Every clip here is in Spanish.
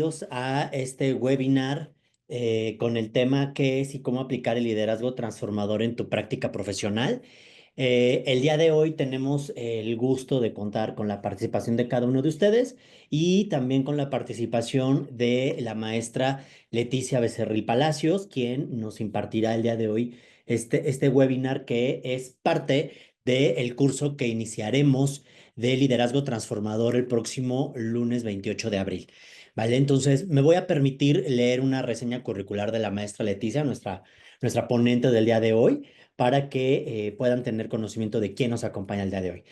bienvenidos a este webinar con el tema que es y cómo aplicar el liderazgo transformador en tu práctica profesional. El día de hoy tenemos el gusto de contar con la participación de cada uno de ustedes y también con la participación de la maestra Leticia Becerril Palacios, quien nos impartirá el día de hoy este webinar que es parte del curso que iniciaremos de liderazgo transformador el próximo lunes 28 de abril. ¿Vale? Entonces, me voy a permitir leer una reseña curricular de la maestra Leticia, nuestra ponente del día de hoy, para que puedan tener conocimiento de quién nos acompaña el día de hoy.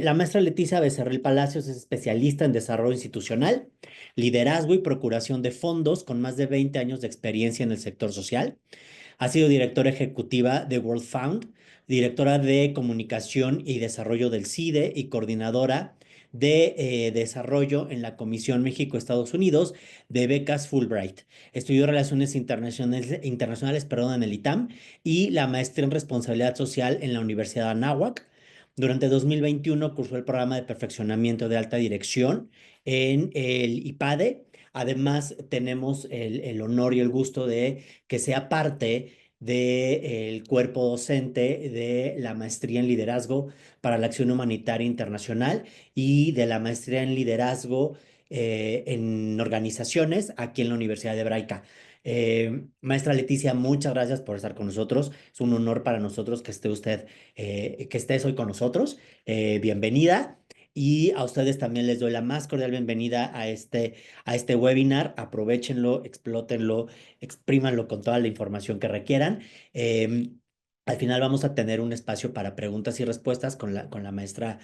La maestra Leticia Becerril Palacios es especialista en desarrollo institucional, liderazgo y procuración de fondos con más de 20 años de experiencia en el sector social. Ha sido directora ejecutiva de World Found, directora de comunicación y desarrollo del CIDE y coordinadora de desarrollo en la Comisión México-Estados Unidos de becas Fulbright. Estudió Relaciones Internacionales, perdón, en el ITAM y la maestría en Responsabilidad Social en la Universidad de Anáhuac. Durante 2021 cursó el programa de perfeccionamiento de alta dirección en el IPADE. Además, tenemos el honor y el gusto de que sea parte del cuerpo docente de la maestría en liderazgo para la acción humanitaria internacional y de la maestría en liderazgo en organizaciones aquí en la Universidad de Hebraica. Maestra Leticia, muchas gracias por estar con nosotros. Es un honor para nosotros que esté usted, que estés hoy con nosotros. Bienvenida. Y a ustedes también les doy la más cordial bienvenida a este webinar. Aprovechenlo, explótenlo, exprímanlo con toda la información que requieran. Eh, Al final vamos a tener un espacio para preguntas y respuestas con la maestra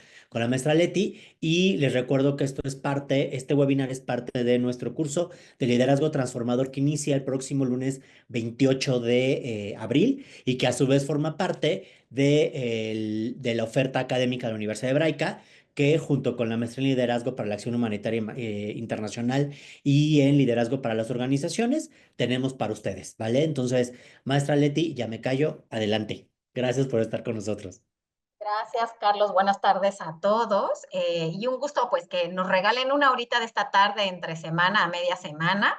Leti. Y les recuerdo que este webinar es parte de nuestro curso de liderazgo transformador que inicia el próximo lunes 28 de abril y que a su vez forma parte de la oferta académica de la Universidad Hebraica, que junto con la maestría en liderazgo para la acción humanitaria internacional y en liderazgo para las organizaciones, tenemos para ustedes, ¿vale? Entonces, maestra Leti, ya me callo, adelante. Gracias por estar con nosotros. Gracias, Carlos. Buenas tardes a todos. Y un gusto, pues, que nos regalen una horita de esta tarde entre semana a media semana,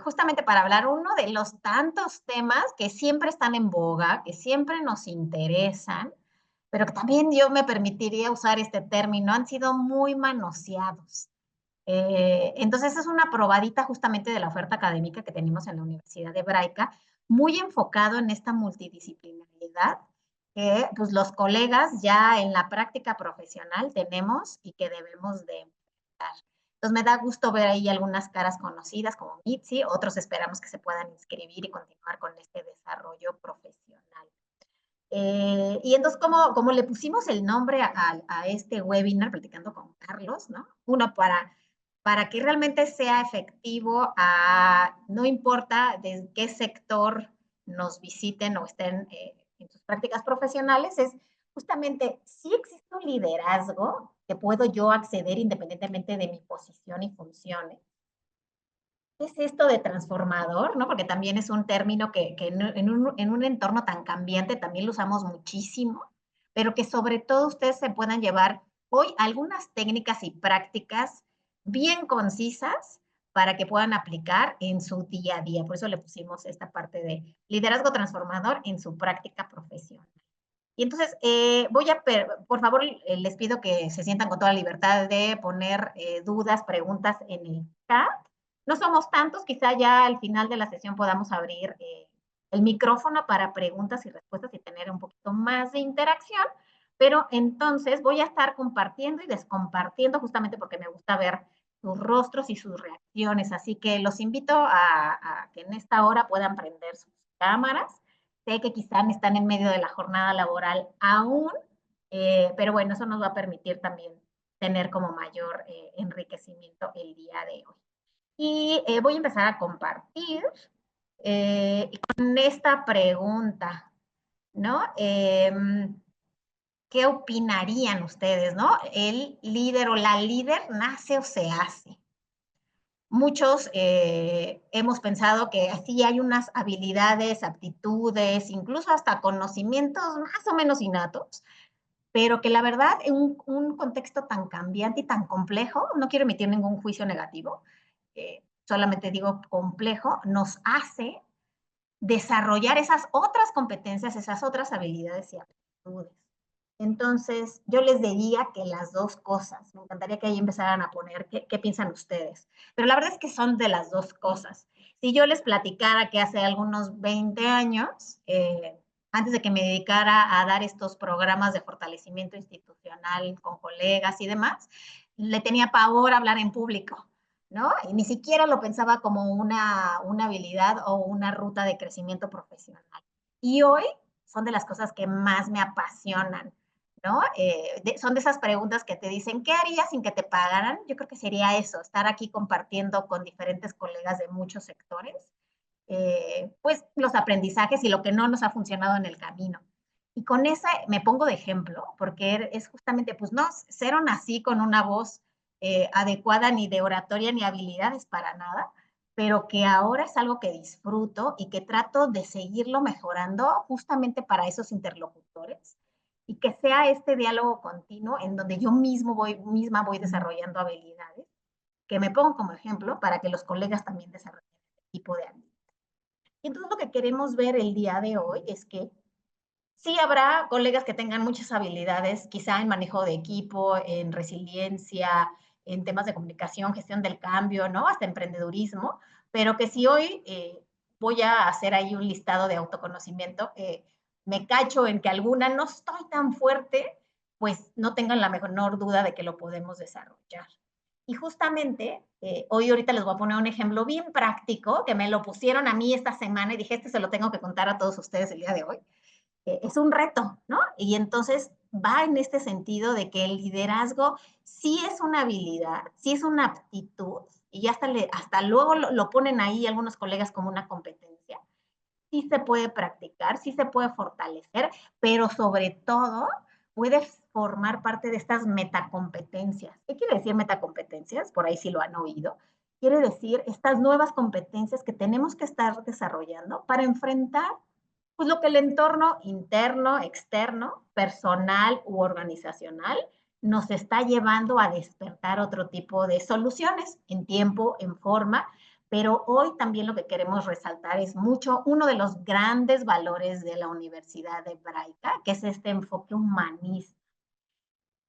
justamente para hablar uno de los tantos temas que siempre están en boga, que siempre nos interesan, pero que también yo me permitiría usar este término, han sido muy manoseados. Entonces, es una probadita justamente de la oferta académica que tenemos en la Universidad Hebraica, muy enfocado en esta multidisciplinaridad que pues, los colegas ya en la práctica profesional tenemos y que debemos de enfrentar. Entonces, me da gusto ver ahí algunas caras conocidas como Mitzi, otros esperamos que se puedan inscribir y continuar con este desarrollo profesional. Y entonces, como le pusimos el nombre a este webinar, platicando con Carlos, ¿no? Uno, para que realmente sea efectivo, no importa de qué sector nos visiten o estén en sus prácticas profesionales, es justamente si existe un liderazgo que puedo yo acceder independientemente de mi posición y funciones. ¿Qué es esto de transformador? ¿No? Porque también es un término que en un entorno tan cambiante también lo usamos muchísimo, pero que sobre todo ustedes se puedan llevar hoy algunas técnicas y prácticas bien concisas para que puedan aplicar en su día a día. Por eso le pusimos esta parte de liderazgo transformador en su práctica profesional. Y entonces, por favor, les pido que se sientan con toda libertad de poner dudas, preguntas en el chat. No somos tantos, quizá ya al final de la sesión podamos abrir el micrófono para preguntas y respuestas y tener un poquito más de interacción, pero entonces voy a estar compartiendo y descompartiendo justamente porque me gusta ver sus rostros y sus reacciones, así que los invito a que en esta hora puedan prender sus cámaras. Sé que quizá están en medio de la jornada laboral aún, pero bueno, eso nos va a permitir también tener como mayor enriquecimiento el día de hoy. Y voy a empezar a compartir con esta pregunta, ¿no? ¿Qué opinarían ustedes, no? ¿El líder o la líder nace o se hace? Muchos hemos pensado que así hay unas habilidades, aptitudes, incluso hasta conocimientos más o menos innatos, pero que la verdad en un contexto tan cambiante y tan complejo, no quiero emitir ningún juicio negativo, solamente digo complejo, nos hace desarrollar esas otras competencias, esas otras habilidades y aptitudes. Entonces, yo les diría que las dos cosas. Me encantaría que ahí empezaran a poner qué piensan ustedes. Pero la verdad es que son de las dos cosas. Si yo les platicara que hace algunos 20 años, antes de que me dedicara a dar estos programas de fortalecimiento institucional con colegas y demás, le tenía pavor a hablar en público, ¿no? Y ni siquiera lo pensaba como una habilidad o una ruta de crecimiento profesional. Y hoy son de las cosas que más me apasionan, ¿no? Son de esas preguntas que te dicen, ¿qué harías sin que te pagaran? Yo creo que sería eso, estar aquí compartiendo con diferentes colegas de muchos sectores, pues los aprendizajes y lo que no nos ha funcionado en el camino. Y con esa me pongo de ejemplo, porque es justamente, pues no, cero nací con una voz adecuada ni de oratoria ni habilidades para nada, pero que ahora es algo que disfruto y que trato de seguirlo mejorando justamente para esos interlocutores y que sea este diálogo continuo en donde yo misma voy desarrollando habilidades, que me pongo como ejemplo para que los colegas también desarrollen este tipo de habilidades. Y entonces lo que queremos ver el día de hoy es que sí habrá colegas que tengan muchas habilidades, quizá en manejo de equipo, en resiliencia, en temas de comunicación, gestión del cambio, ¿no? Hasta emprendedurismo, pero que si hoy voy a hacer ahí un listado de autoconocimiento, me cacho en que alguna no estoy tan fuerte, pues no tengan la menor duda de que lo podemos desarrollar. Y justamente, hoy ahorita les voy a poner un ejemplo bien práctico, que me lo pusieron a mí esta semana y dije, este se lo tengo que contar a todos ustedes el día de hoy. Es un reto, ¿no? Y entonces va en este sentido de que el liderazgo sí es una habilidad, sí es una aptitud, y hasta luego lo ponen ahí algunos colegas como una competencia. Sí se puede practicar, sí se puede fortalecer, pero sobre todo puede formar parte de estas metacompetencias. ¿Qué quiere decir metacompetencias? Por ahí sí lo han oído. Quiere decir estas nuevas competencias que tenemos que estar desarrollando para enfrentar pues lo que el entorno interno, externo, personal u organizacional nos está llevando a despertar otro tipo de soluciones en tiempo, en forma, pero hoy también lo que queremos resaltar es mucho uno de los grandes valores de la Universidad Hebraica, que es este enfoque humanista.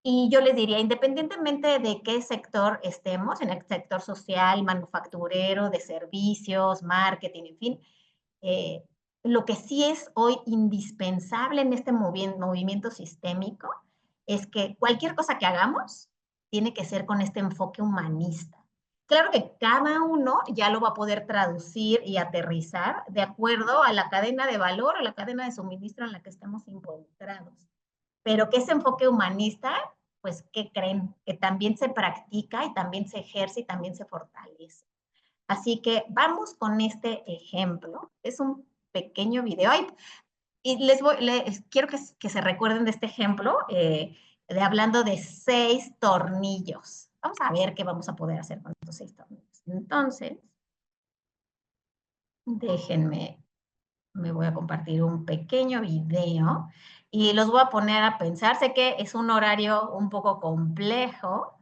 Y yo les diría, independientemente de qué sector estemos, en el sector social, manufacturero, de servicios, marketing, en fin, eh, lo que sí es hoy indispensable en este movimiento sistémico es que cualquier cosa que hagamos tiene que ser con este enfoque humanista. Claro que cada uno ya lo va a poder traducir y aterrizar de acuerdo a la cadena de valor o la cadena de suministro en la que estemos involucrados. Pero que ese enfoque humanista, pues, ¿qué creen? Que también se practica y también se ejerce y también se fortalece. Así que vamos con este ejemplo. Es un pequeño video. Ay, y quiero que se recuerden de este ejemplo, de hablando de 6 tornillos. Vamos a ver qué vamos a poder hacer con estos 6 tornillos. Entonces, déjenme, me voy a compartir un pequeño video y los voy a poner a pensar. Sé que es un horario un poco complejo,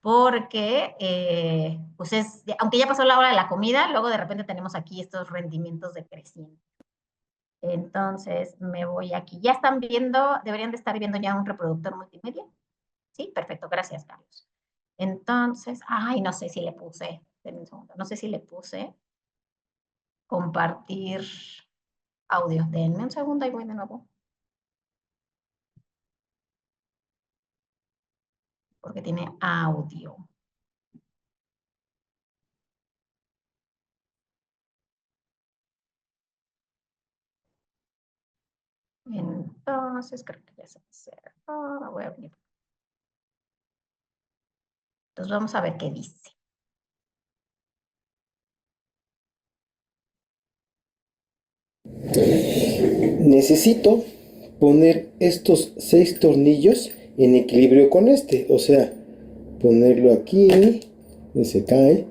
porque, pues aunque ya pasó la hora de la comida, luego de repente tenemos aquí estos rendimientos decrecientes. Entonces, me voy aquí. ¿Ya están viendo? Deberían de estar viendo ya un reproductor multimedia. Sí, perfecto. Gracias, Carlos. Entonces, ay, no sé si le puse, un segundo, no sé si le puse compartir audio. Denme un segundo y voy de nuevo. Porque tiene audio. Entonces, creo que ya se acercó. Voy a abrir. Entonces, vamos a ver qué dice. Necesito poner estos 6 tornillos en equilibrio con este, o sea, ponerlo aquí, se cae,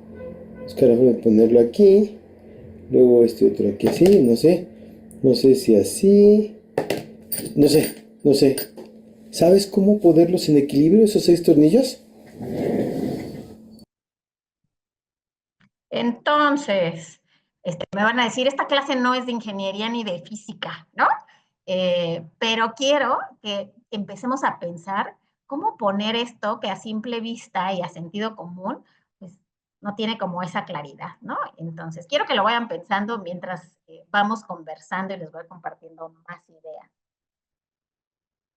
buscar ponerlo aquí, luego este otro aquí así, no sé si así, no sé. ¿Sabes cómo ponerlos en equilibrio esos 6 tornillos? entonces, me van a decir, esta clase no es de ingeniería ni de física, ¿no? Pero quiero que empecemos a pensar cómo poner esto que a simple vista y a sentido común, pues no tiene como esa claridad, ¿no? Entonces, quiero que lo vayan pensando mientras vamos conversando y les voy compartiendo más ideas.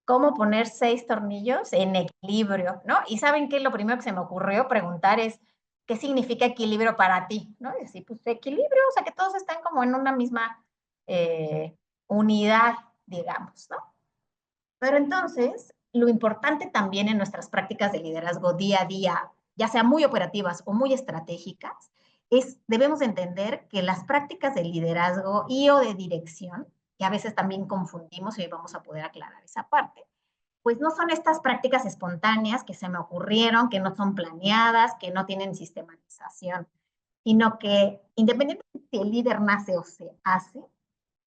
¿Cómo poner 6 tornillos en equilibrio, ¿no? Y ¿saben qué? Lo primero que se me ocurrió preguntar es, ¿qué significa equilibrio para ti? ¿No? Y decir, pues equilibrio, o sea, que todos están como en una misma unidad, digamos, ¿no? Pero entonces, lo importante también en nuestras prácticas de liderazgo día a día, ya sea muy operativas o muy estratégicas, es debemos entender que las prácticas de liderazgo y o de dirección, que a veces también confundimos y hoy vamos a poder aclarar esa parte, pues no son estas prácticas espontáneas que se me ocurrieron, que no son planeadas, que no tienen sistematización, sino que independientemente si el líder nace o se hace,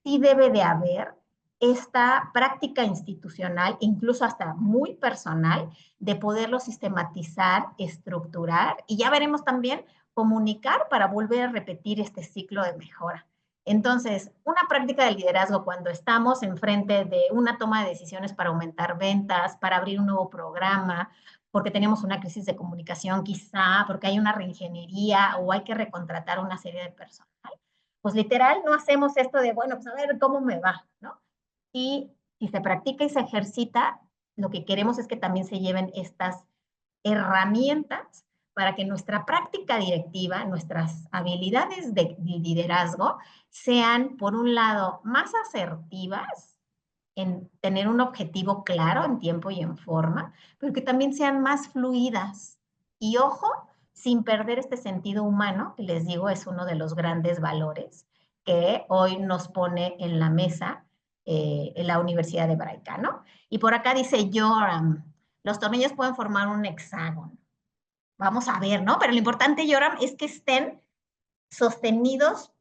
sí debe de haber esta práctica institucional, incluso hasta muy personal, de poderlo sistematizar, estructurar y ya veremos también comunicar para volver a repetir este ciclo de mejora. Entonces, una práctica de liderazgo cuando estamos enfrente de una toma de decisiones para aumentar ventas, para abrir un nuevo programa, porque tenemos una crisis de comunicación quizá, porque hay una reingeniería o hay que recontratar una serie de personas, pues literal no hacemos esto de, bueno, pues a ver cómo me va, ¿no? Y si se practica y se ejercita, lo que queremos es que también se lleven estas herramientas para que nuestra práctica directiva, nuestras habilidades de liderazgo sean, por un lado, más asertivas en tener un objetivo claro en tiempo y en forma, pero que también sean más fluidas. Y ojo, sin perder este sentido humano, que les digo es uno de los grandes valores que hoy nos pone en la mesa en la Universidad de Braica, ¿no? Y por acá dice Joram, los tornillos pueden formar un hexágono. Vamos a ver, ¿no? Pero lo importante, Joram, es que estén sostenidos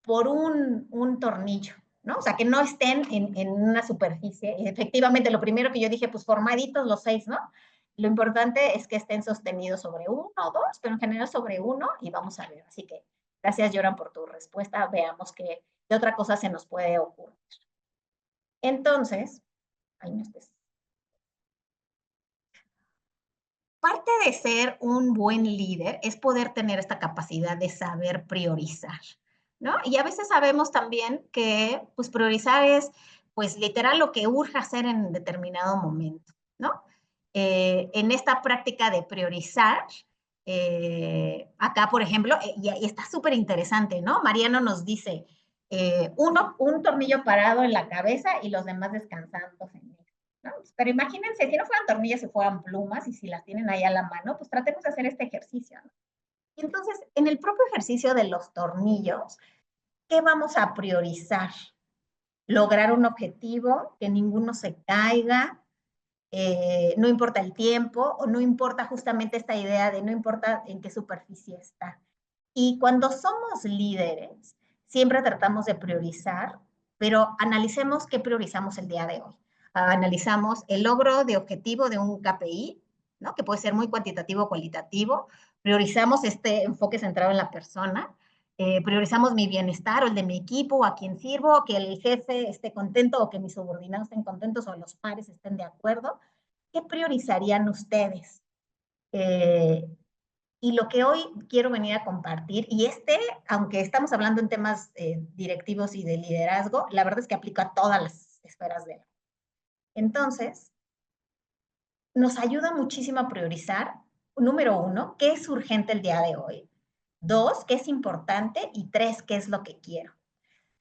por un tornillo, ¿no? O sea, que no estén en una superficie. Y efectivamente, lo primero que yo dije, pues formaditos los 6, ¿no? Lo importante es que estén sostenidos sobre uno o dos, pero en general sobre uno y vamos a ver. Así que gracias, Joran, por tu respuesta. Veamos qué otra cosa se nos puede ocurrir. Entonces, ahí no estés. Parte de ser un buen líder es poder tener esta capacidad de saber priorizar, ¿no? Y a veces sabemos también que, pues, priorizar es, pues, literal lo que urge hacer en determinado momento, ¿no? En esta práctica de priorizar, acá, por ejemplo, y está súper interesante, ¿no? Mariano nos dice, un tornillo parado en la cabeza y los demás descansando en él, ¿no? Pero imagínense, si no fueran tornillos, si fueran plumas y si las tienen ahí a la mano, pues tratemos de hacer este ejercicio, ¿no? Y entonces, en el propio ejercicio de los tornillos, ¿qué vamos a priorizar? Lograr un objetivo, que ninguno se caiga, no importa el tiempo, o no importa justamente esta idea de no importa en qué superficie está. Y cuando somos líderes, siempre tratamos de priorizar, pero analicemos qué priorizamos el día de hoy. Analizamos el logro de objetivo de un KPI, ¿no? Que puede ser muy cuantitativo o cualitativo. Priorizamos este enfoque centrado en la persona. Priorizamos mi bienestar o el de mi equipo, o a quien sirvo, que el jefe esté contento o que mis subordinados estén contentos o los pares estén de acuerdo. ¿Qué priorizarían ustedes? Y lo que hoy quiero venir a compartir, y aunque estamos hablando en temas directivos y de liderazgo, la verdad es que aplica a todas las esferas de la. Entonces, nos ayuda muchísimo a priorizar, número 1, qué es urgente el día de hoy. 2, qué es importante. Y 3, qué es lo que quiero.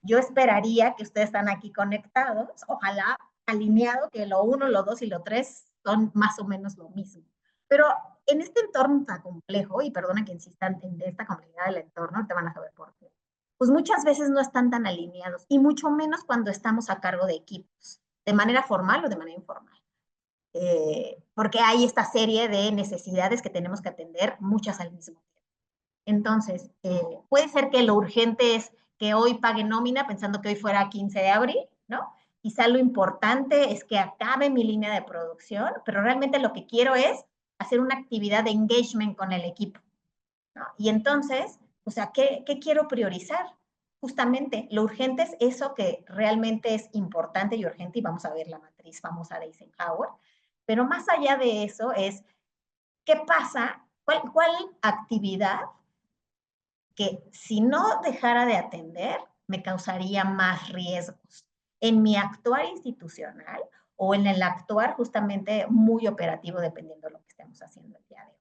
Yo esperaría que ustedes están aquí conectados, ojalá alineado, que lo 1, lo 2 y lo 3 son más o menos lo mismo. Pero en este entorno tan complejo, y perdona que insistan en esta complejidad del entorno, te van a saber por qué, pues muchas veces no están tan alineados, y mucho menos cuando estamos a cargo de equipos, de manera formal o de manera informal. Porque hay esta serie de necesidades que tenemos que atender, muchas al mismo tiempo. Entonces, puede ser que lo urgente es que hoy pague nómina pensando que hoy fuera 15 de abril, ¿no? Quizá lo importante es que acabe mi línea de producción, pero realmente lo que quiero es hacer una actividad de engagement con el equipo, ¿no? Y entonces, O sea, ¿qué quiero priorizar? Justamente, lo urgente es eso que realmente es importante y urgente, y vamos a ver la matriz famosa de Eisenhower, pero más allá de eso es, ¿qué pasa? ¿Cuál actividad que si no dejara de atender me causaría más riesgos en mi actuar institucional o en el actuar justamente muy operativo dependiendo de lo que estemos haciendo el día de hoy?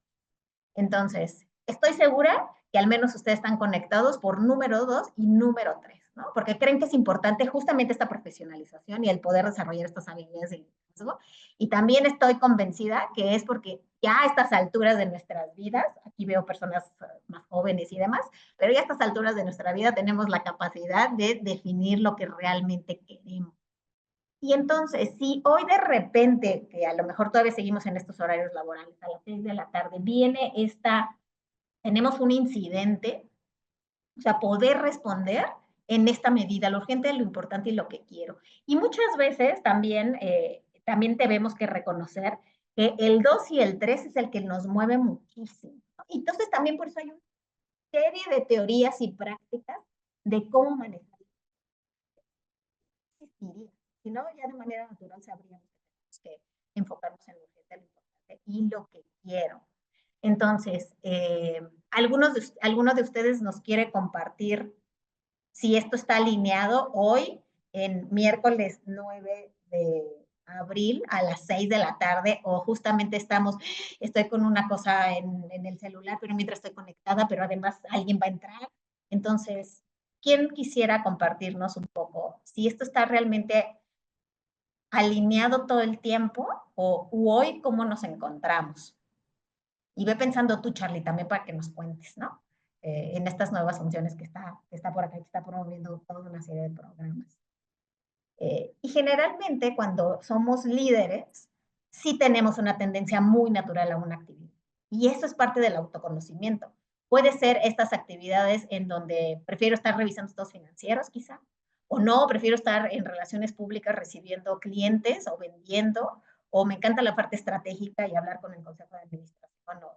Entonces, estoy segura que al menos ustedes están conectados por número 2 y número 3, ¿no? Porque creen que es importante justamente esta profesionalización y el poder desarrollar estas habilidades de liderazgo. Y también estoy convencida que es porque ya a estas alturas de nuestras vidas, aquí veo personas más jóvenes y demás, pero ya a estas alturas de nuestra vida tenemos la capacidad de definir lo que realmente queremos. Y entonces, si hoy de repente, que a lo mejor todavía seguimos en estos horarios laborales, a las 6 de la tarde, tenemos un incidente, o sea, poder responder en esta medida, lo urgente, lo importante y lo que quiero. Y muchas veces también tenemos que reconocer que el 2 y el 3 es el que nos mueve muchísimo. Entonces, también por eso hay una serie de teorías y prácticas de cómo manejar. Si no, ya de manera natural sabríamos que enfocarnos en lo urgente, lo importante y lo que quiero. Entonces, ¿alguno de ustedes nos quiere compartir si esto está alineado hoy, en miércoles 9 de abril a las 6 de la tarde, o justamente estoy con una cosa en el celular, pero mientras estoy conectada, pero además alguien va a entrar? Entonces, ¿quién quisiera compartirnos un poco si esto está realmente alineado todo el tiempo o hoy cómo nos encontramos? Y ve pensando tú, Charlie, también para que nos cuentes, ¿no? En estas nuevas funciones que está por acá, que está promoviendo toda una serie de programas. Y generalmente cuando somos líderes, sí tenemos una tendencia muy natural a una actividad. Y eso es parte del autoconocimiento. Puede ser estas actividades en donde prefiero estar revisando estados financieros, quizá, o no, prefiero estar en relaciones públicas recibiendo clientes o vendiendo, o me encanta la parte estratégica y hablar con el consejo de administración o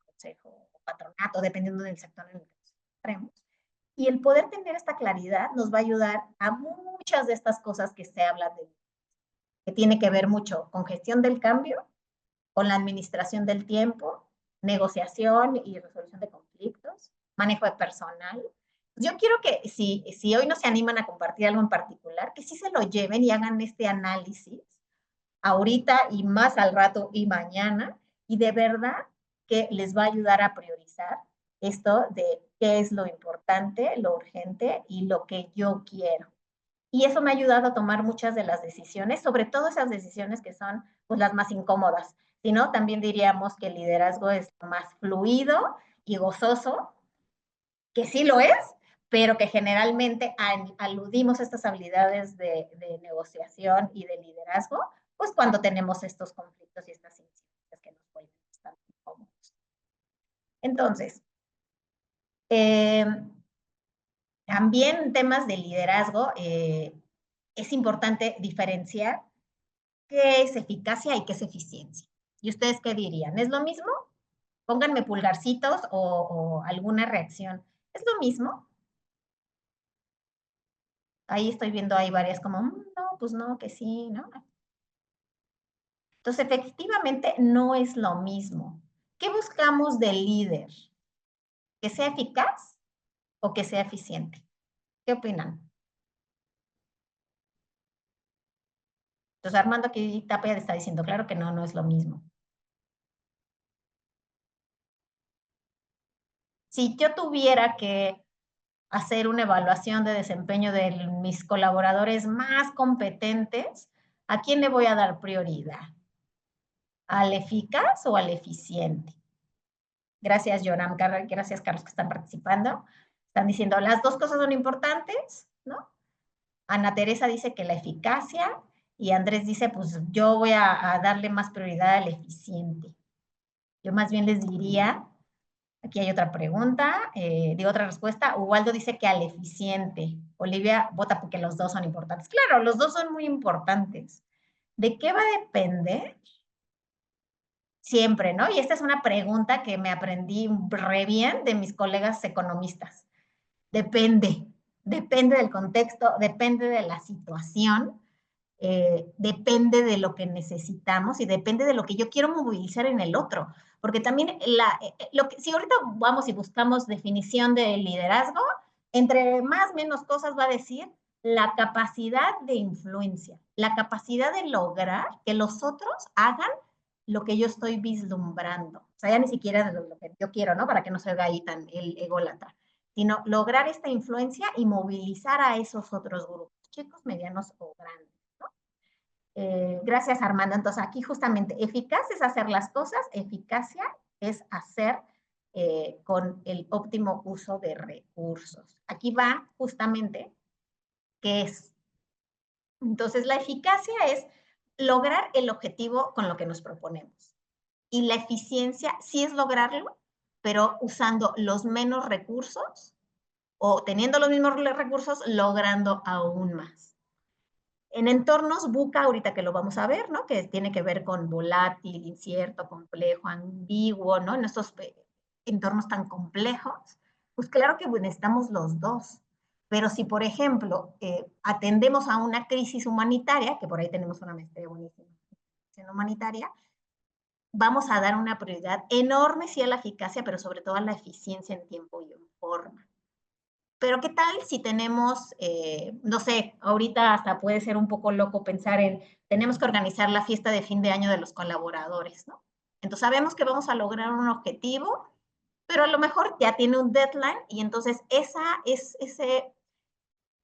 consejo o patronato, dependiendo del sector en el que nos encontremos. Y el poder tener esta claridad nos va a ayudar a muchas de estas cosas que se habla de, que tiene que ver mucho con gestión del cambio, con la administración del tiempo, negociación y resolución de conflictos, manejo de personal. Yo quiero que si hoy no se animan a compartir algo en particular, que sí se lo lleven y hagan este análisis ahorita y más al rato y mañana, y de verdad que les va a ayudar a priorizar esto de qué es lo importante, lo urgente y lo que yo quiero. Y eso me ha ayudado a tomar muchas de las decisiones, sobre todo esas decisiones que son pues, las más incómodas. Si no, también diríamos que el liderazgo es más fluido y gozoso, que sí lo es, pero que generalmente aludimos a estas habilidades de negociación y de liderazgo, pues cuando tenemos estos conflictos y estas incidencias que nos vuelven bastante incómodos. Entonces, también en temas de liderazgo, es importante diferenciar qué es eficacia y qué es eficiencia. ¿Y ustedes qué dirían? ¿Es lo mismo? Pónganme pulgarcitos o alguna reacción. ¿Es lo mismo? Ahí estoy viendo, hay varias como, no, pues no, que sí, ¿no? Entonces, efectivamente, no es lo mismo. ¿Qué buscamos del líder? ¿Que sea eficaz o que sea eficiente? ¿Qué opinan? Entonces, Armando aquí Tapia está diciendo, claro que no, no es lo mismo. Si yo tuviera que hacer una evaluación de desempeño de mis colaboradores más competentes, ¿a quién le voy a dar prioridad? ¿Al eficaz o al eficiente? Gracias, Joram, gracias, Carlos, que están participando. Están diciendo, las dos cosas son importantes, ¿no? Ana Teresa dice que la eficacia y Andrés dice, pues yo voy a darle más prioridad al eficiente. Yo más bien les diría, aquí hay otra pregunta, digo otra respuesta. Ubaldo dice que al eficiente. Olivia vota porque los dos son importantes. Claro, los dos son muy importantes. ¿De qué va a depender siempre, ¿no? Y esta es una pregunta que me aprendí re bien de mis colegas economistas. Depende del contexto, depende de la situación, depende de lo que necesitamos y depende de lo que yo quiero movilizar en el otro. Porque también, si ahorita vamos y buscamos definición de liderazgo, entre más o menos cosas va a decir la capacidad de influencia, la capacidad de lograr que los otros hagan lo que yo estoy vislumbrando. O sea, ya ni siquiera de lo que yo quiero, ¿no? Para que no se oiga ahí tan el ególatra, sino lograr esta influencia y movilizar a esos otros grupos, chicos, medianos o grandes. Gracias, Armando. Entonces, aquí justamente, eficaz es hacer las cosas, eficacia es hacer con el óptimo uso de recursos. Aquí va justamente qué es. Entonces, la eficacia es lograr el objetivo con lo que nos proponemos. Y la eficiencia sí es lograrlo, pero usando los menos recursos o teniendo los mismos recursos, logrando aún más. En entornos VUCA, ahorita que lo vamos a ver, ¿no? Que tiene que ver con volátil, incierto, complejo, ambiguo, ¿no? En estos entornos tan complejos, pues claro que necesitamos los dos. Pero si, por ejemplo, atendemos a una crisis humanitaria, que por ahí tenemos una maestría buenísima en humanitaria, vamos a dar una prioridad enorme sí a la eficacia, pero sobre todo a la eficiencia en tiempo y en forma. Pero ¿qué tal si tenemos, no sé, ahorita hasta puede ser un poco loco pensar en, tenemos que organizar la fiesta de fin de año de los colaboradores, ¿no? Entonces sabemos que vamos a lograr un objetivo, pero a lo mejor ya tiene un deadline y entonces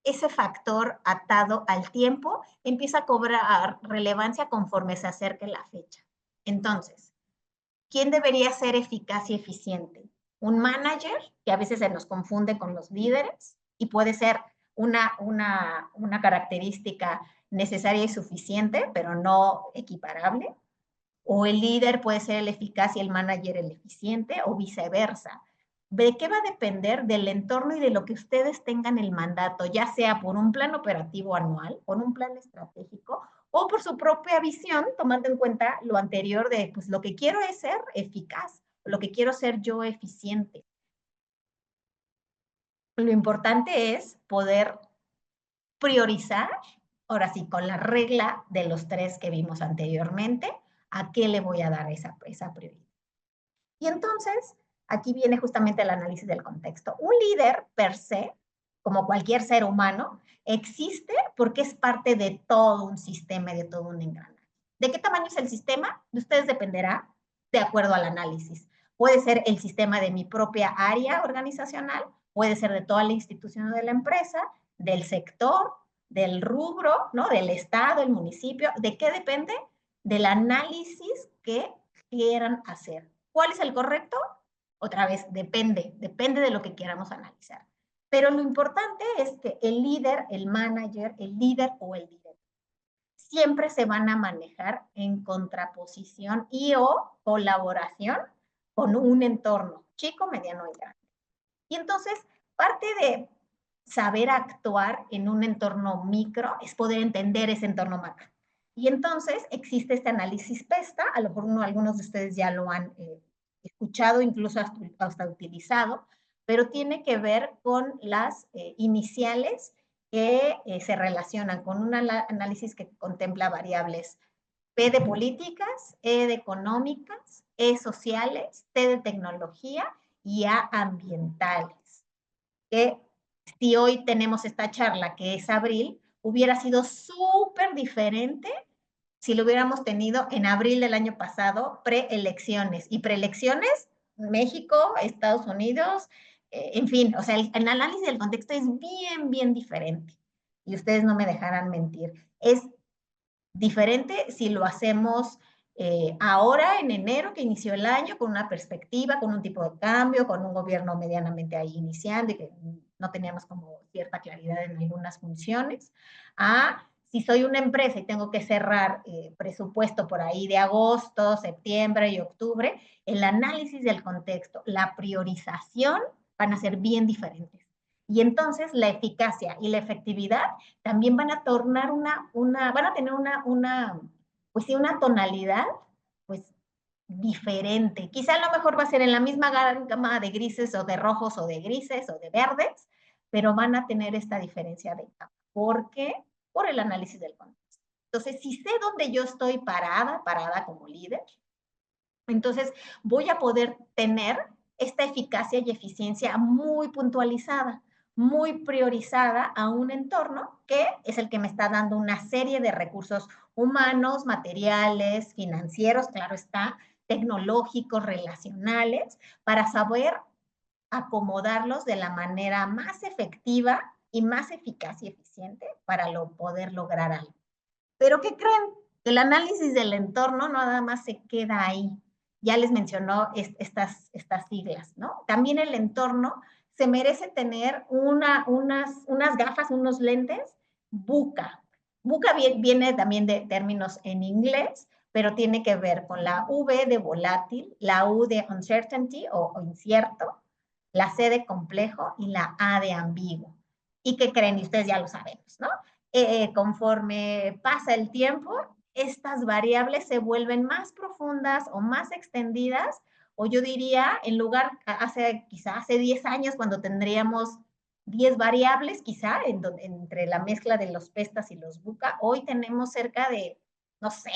ese factor atado al tiempo empieza a cobrar relevancia conforme se acerque la fecha. Entonces, ¿quién debería ser eficaz y eficiente? Un manager, que a veces se nos confunde con los líderes, y puede ser una característica necesaria y suficiente, pero no equiparable. O el líder puede ser el eficaz y el manager el eficiente, o viceversa. ¿De qué va a depender? Del entorno y de lo que ustedes tengan el mandato, ya sea por un plan operativo anual, por un plan estratégico, o por su propia visión, tomando en cuenta lo anterior de, pues lo que quiero es ser eficaz, lo que quiero ser yo eficiente. Lo importante es poder priorizar, ahora sí, con la regla de los 3 que vimos anteriormente, a qué le voy a dar esa prioridad. Y entonces, aquí viene justamente el análisis del contexto. Un líder per se, como cualquier ser humano, existe porque es parte de todo un sistema y de todo un engranaje. ¿De qué tamaño es el sistema? De ustedes dependerá de acuerdo al análisis. Puede ser el sistema de mi propia área organizacional, puede ser de toda la institución de la empresa, del sector, del rubro, ¿no? Del estado, el municipio. ¿De qué depende? Del análisis que quieran hacer. ¿Cuál es el correcto? Otra vez, depende de lo que queramos analizar. Pero lo importante es que el líder, el manager, el líder o el director siempre se van a manejar en contraposición y o colaboración con un entorno chico, mediano y grande. Y entonces, parte de saber actuar en un entorno micro es poder entender ese entorno macro. Y entonces existe este análisis PESTA, a lo mejor algunos de ustedes ya lo han escuchado, incluso hasta utilizado, pero tiene que ver con las iniciales que se relacionan con un análisis que contempla variables P de políticas, E de económicas, E sociales, T de tecnología y A ambientales. Que si hoy tenemos esta charla que es abril, hubiera sido súper diferente si lo hubiéramos tenido en abril del año pasado, preelecciones. Y preelecciones, México, Estados Unidos, en fin, o sea, el análisis del contexto es bien, bien diferente. Y ustedes no me dejarán mentir. Es diferente si lo hacemos ahora, en enero, que inició el año, con una perspectiva, con un tipo de cambio, con un gobierno medianamente ahí iniciando y que no teníamos como cierta claridad en algunas funciones, a si soy una empresa y tengo que cerrar presupuesto por ahí de agosto, septiembre y octubre, el análisis del contexto, la priorización van a ser bien diferentes. Y entonces la eficacia y la efectividad también van a tornar van a tener pues sí, una tonalidad pues diferente. Quizá a lo mejor va a ser en la misma gama de grises o de rojos o de grises o de verdes, pero van a tener esta diferencia de capa. ¿Por qué? Por el análisis del contexto. Entonces, si sé dónde yo estoy parada como líder, entonces voy a poder tener esta eficacia y eficiencia muy puntualizada, muy priorizada a un entorno que es el que me está dando una serie de recursos humanos, materiales, financieros, claro está, tecnológicos, relacionales, para saber acomodarlos de la manera más efectiva y más eficaz y eficiente para poder lograr algo. Pero ¿qué creen? El análisis del entorno no nada más se queda ahí. Ya les mencionó estas siglas, ¿no? También el entorno se merece tener unas gafas, unos lentes buca. Buca viene también de términos en inglés, pero tiene que ver con la V de volátil, la U de uncertainty o incierto, la C de complejo y la A de ambiguo. ¿Y qué creen? Y ustedes ya lo sabemos, ¿no? Conforme pasa el tiempo, estas variables se vuelven más profundas o más extendidas, o yo diría, en lugar, quizá hace 10 años, cuando tendríamos 10 variables, quizá, entre la mezcla de los pestas y los buca, hoy tenemos cerca de, no sé,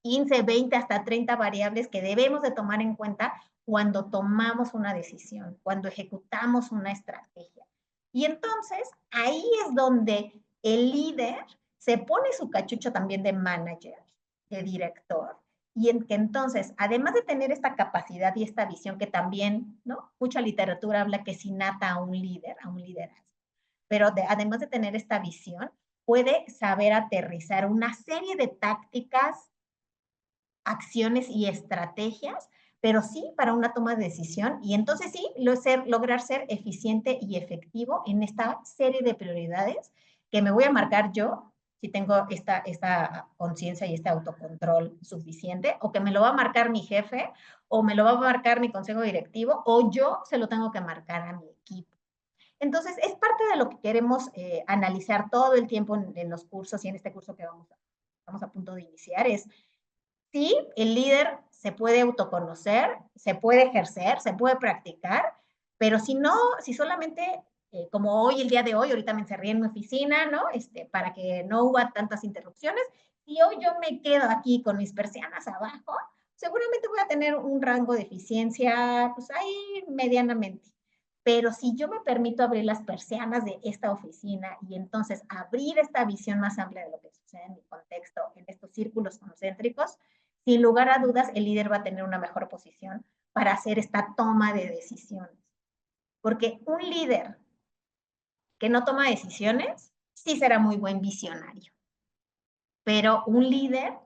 15, 20, hasta 30 variables que debemos de tomar en cuenta cuando tomamos una decisión, cuando ejecutamos una estrategia. Y entonces, ahí es donde el líder se pone su cachucho también de manager, de director, y en que entonces, además de tener esta capacidad y esta visión que también, ¿no? Mucha literatura habla que es innata a un líder, a un liderazgo, pero además de tener esta visión, puede saber aterrizar una serie de tácticas, acciones y estrategias, pero sí para una toma de decisión y entonces sí lograr ser eficiente y efectivo en esta serie de prioridades que me voy a marcar yo, si tengo esta conciencia y este autocontrol suficiente, o que me lo va a marcar mi jefe, o me lo va a marcar mi consejo directivo, o yo se lo tengo que marcar a mi equipo. Entonces, es parte de lo que queremos analizar todo el tiempo en los cursos y en este curso que estamos a punto de iniciar, es sí, el líder se puede autoconocer, se puede ejercer, se puede practicar, pero si no, si solamente, como hoy, el día de hoy, ahorita me encerré en mi oficina, ¿no? Para que no huba tantas interrupciones, si hoy yo me quedo aquí con mis persianas abajo, seguramente voy a tener un rango de eficiencia, pues ahí medianamente. Pero si yo me permito abrir las persianas de esta oficina y entonces abrir esta visión más amplia de lo que sucede en mi contexto, en estos círculos concéntricos, sin lugar a dudas, el líder va a tener una mejor posición para hacer esta toma de decisiones. Porque un líder que no toma decisiones, sí será muy buen visionario. Pero un líder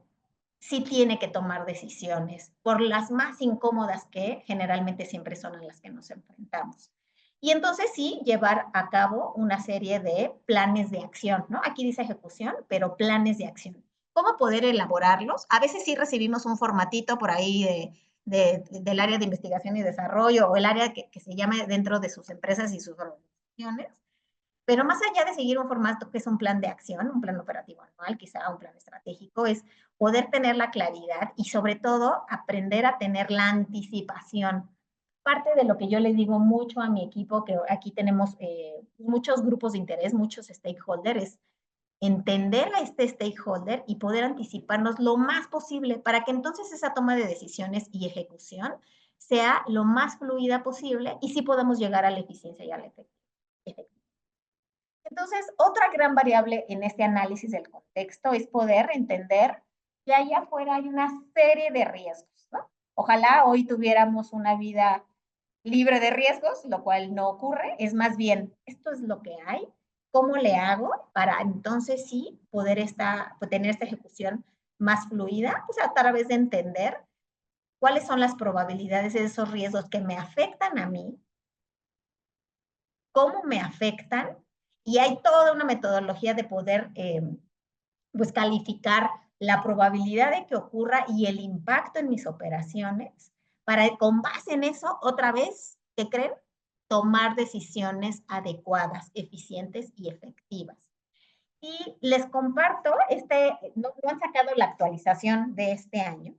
sí tiene que tomar decisiones, por las más incómodas que generalmente siempre son en las que nos enfrentamos. Y entonces sí, llevar a cabo una serie de planes de acción, ¿no? Aquí dice ejecución, pero planes de acción. ¿Cómo poder elaborarlos? A veces sí recibimos un formatito por ahí del área de investigación y desarrollo o el área que se llama dentro de sus empresas y sus organizaciones. Pero más allá de seguir un formato que es un plan de acción, un plan operativo anual, quizá un plan estratégico, es poder tener la claridad y sobre todo aprender a tener la anticipación. Parte de lo que yo les digo mucho a mi equipo, que aquí tenemos muchos grupos de interés, muchos stakeholders, entender a este stakeholder y poder anticiparnos lo más posible para que entonces esa toma de decisiones y ejecución sea lo más fluida posible y sí podamos llegar a la eficiencia y a la efectividad. Entonces, otra gran variable en este análisis del contexto es poder entender que allá afuera hay una serie de riesgos, ¿no? Ojalá hoy tuviéramos una vida libre de riesgos, lo cual no ocurre, es más bien, esto es lo que hay, ¿cómo le hago para entonces sí poder tener esta ejecución más fluida? Pues a través de entender cuáles son las probabilidades de esos riesgos que me afectan a mí, cómo me afectan, y hay toda una metodología de poder pues calificar la probabilidad de que ocurra y el impacto en mis operaciones para con base en eso, otra vez, ¿qué creen? Tomar decisiones adecuadas, eficientes y efectivas. Y les comparto, no han sacado la actualización de este año,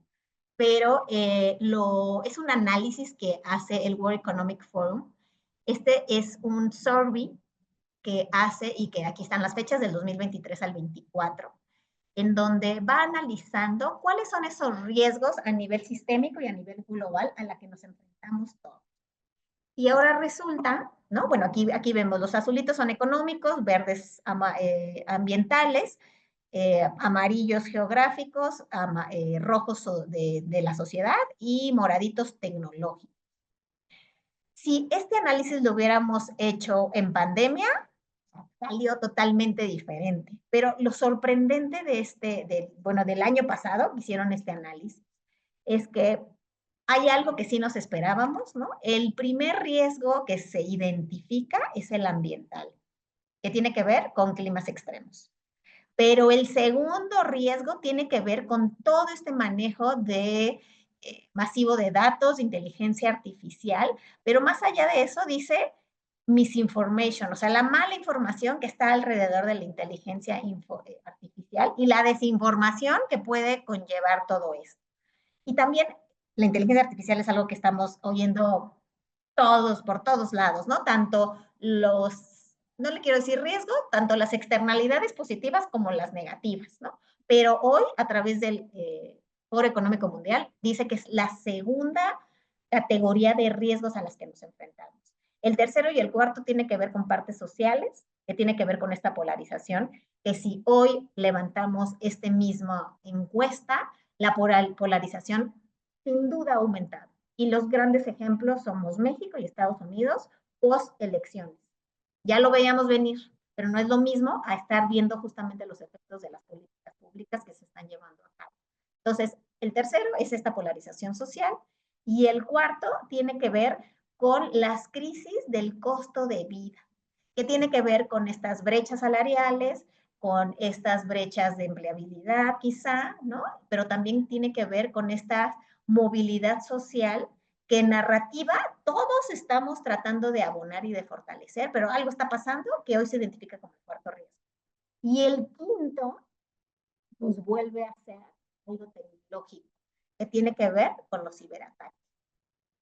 pero es un análisis que hace el World Economic Forum. Este es un survey que hace, y que aquí están las fechas del 2023 al 24, en donde va analizando cuáles son esos riesgos a nivel sistémico y a nivel global a la que nos enfrentamos todos. Y ahora resulta, ¿no? Bueno, aquí vemos los azulitos son económicos, verdes ambientales, amarillos geográficos, rojos de la sociedad y moraditos tecnológicos. Si este análisis lo hubiéramos hecho en pandemia, salió totalmente diferente. Pero lo sorprendente del año pasado, que hicieron este análisis, es que hay algo que sí nos esperábamos, ¿no? El primer riesgo que se identifica es el ambiental, que tiene que ver con climas extremos. Pero el segundo riesgo tiene que ver con todo este manejo masivo de datos, de inteligencia artificial, pero más allá de eso dice misinformation, o sea, la mala información que está alrededor de la inteligencia artificial y la desinformación que puede conllevar todo esto. Y también la inteligencia artificial es algo que estamos oyendo todos, por todos lados, ¿no? Tanto no le quiero decir riesgo, tanto las externalidades positivas como las negativas, ¿no? Pero hoy, a través del Foro Económico Mundial, dice que es la segunda categoría de riesgos a las que nos enfrentamos. El tercero y el cuarto tiene que ver con partes sociales, que tiene que ver con esta polarización, que si hoy levantamos esta misma encuesta, la polarización sin duda ha aumentado. Y los grandes ejemplos somos México y Estados Unidos post elecciones. Ya lo veíamos venir, pero no es lo mismo a estar viendo justamente los efectos de las políticas públicas que se están llevando a cabo. Entonces, el tercero es esta polarización social y el cuarto tiene que ver con las crisis del costo de vida, que tiene que ver con estas brechas salariales, con estas brechas de empleabilidad quizá, ¿no? Pero también tiene que ver con esta movilidad social que en narrativa todos estamos tratando de abonar y de fortalecer, pero algo está pasando que hoy se identifica como el cuarto riesgo. Y el quinto, pues vuelve a ser algo tecnológico, que tiene que ver con los ciberataques.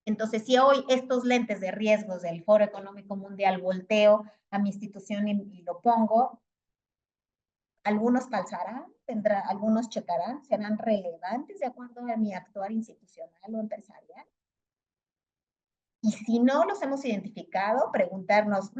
Entonces, si hoy estos lentes de riesgos del Foro Económico Mundial volteo a mi institución y lo pongo, algunos calzarán, algunos checarán, serán relevantes de acuerdo a mi actuar institucional o empresarial. Y si no los hemos identificado, preguntarnos,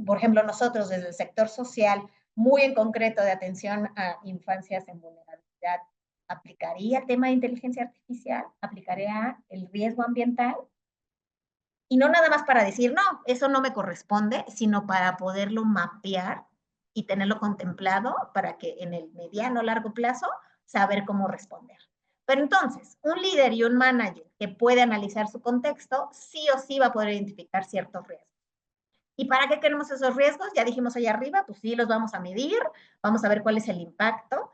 por ejemplo, nosotros desde el sector social, muy en concreto de atención a infancias en vulnerabilidad, ¿aplicaría el tema de inteligencia artificial? ¿Aplicaría el riesgo ambiental? Y no nada más para decir, no, eso no me corresponde, sino para poderlo mapear y tenerlo contemplado para que en el mediano o largo plazo saber cómo responder. Pero entonces, un líder y un manager que puede analizar su contexto, sí o sí va a poder identificar ciertos riesgos. ¿Y para qué queremos esos riesgos? Ya dijimos allá arriba, pues sí, los vamos a medir, vamos a ver cuál es el impacto,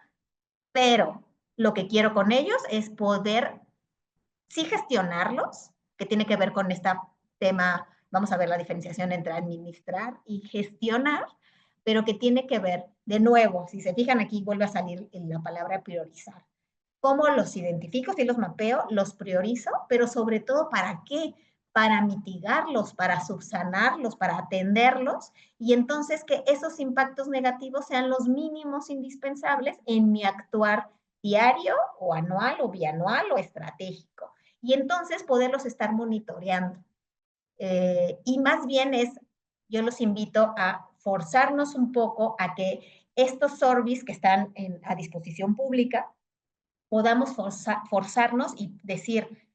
pero lo que quiero con ellos es poder sí gestionarlos, que tiene que ver con este tema, vamos a ver la diferenciación entre administrar y gestionar, pero que tiene que ver, de nuevo, si se fijan aquí vuelve a salir en la palabra priorizar. ¿Cómo los identifico? Si los mapeo, los priorizo, pero sobre todo, ¿para qué? Para mitigarlos, para subsanarlos, para atenderlos, y entonces que esos impactos negativos sean los mínimos indispensables en mi actuar diario o anual o bianual o estratégico. Y entonces poderlos estar monitoreando. Y más bien yo los invito a forzarnos un poco a que estos servicios que están a disposición pública, podamos forzarnos y decir,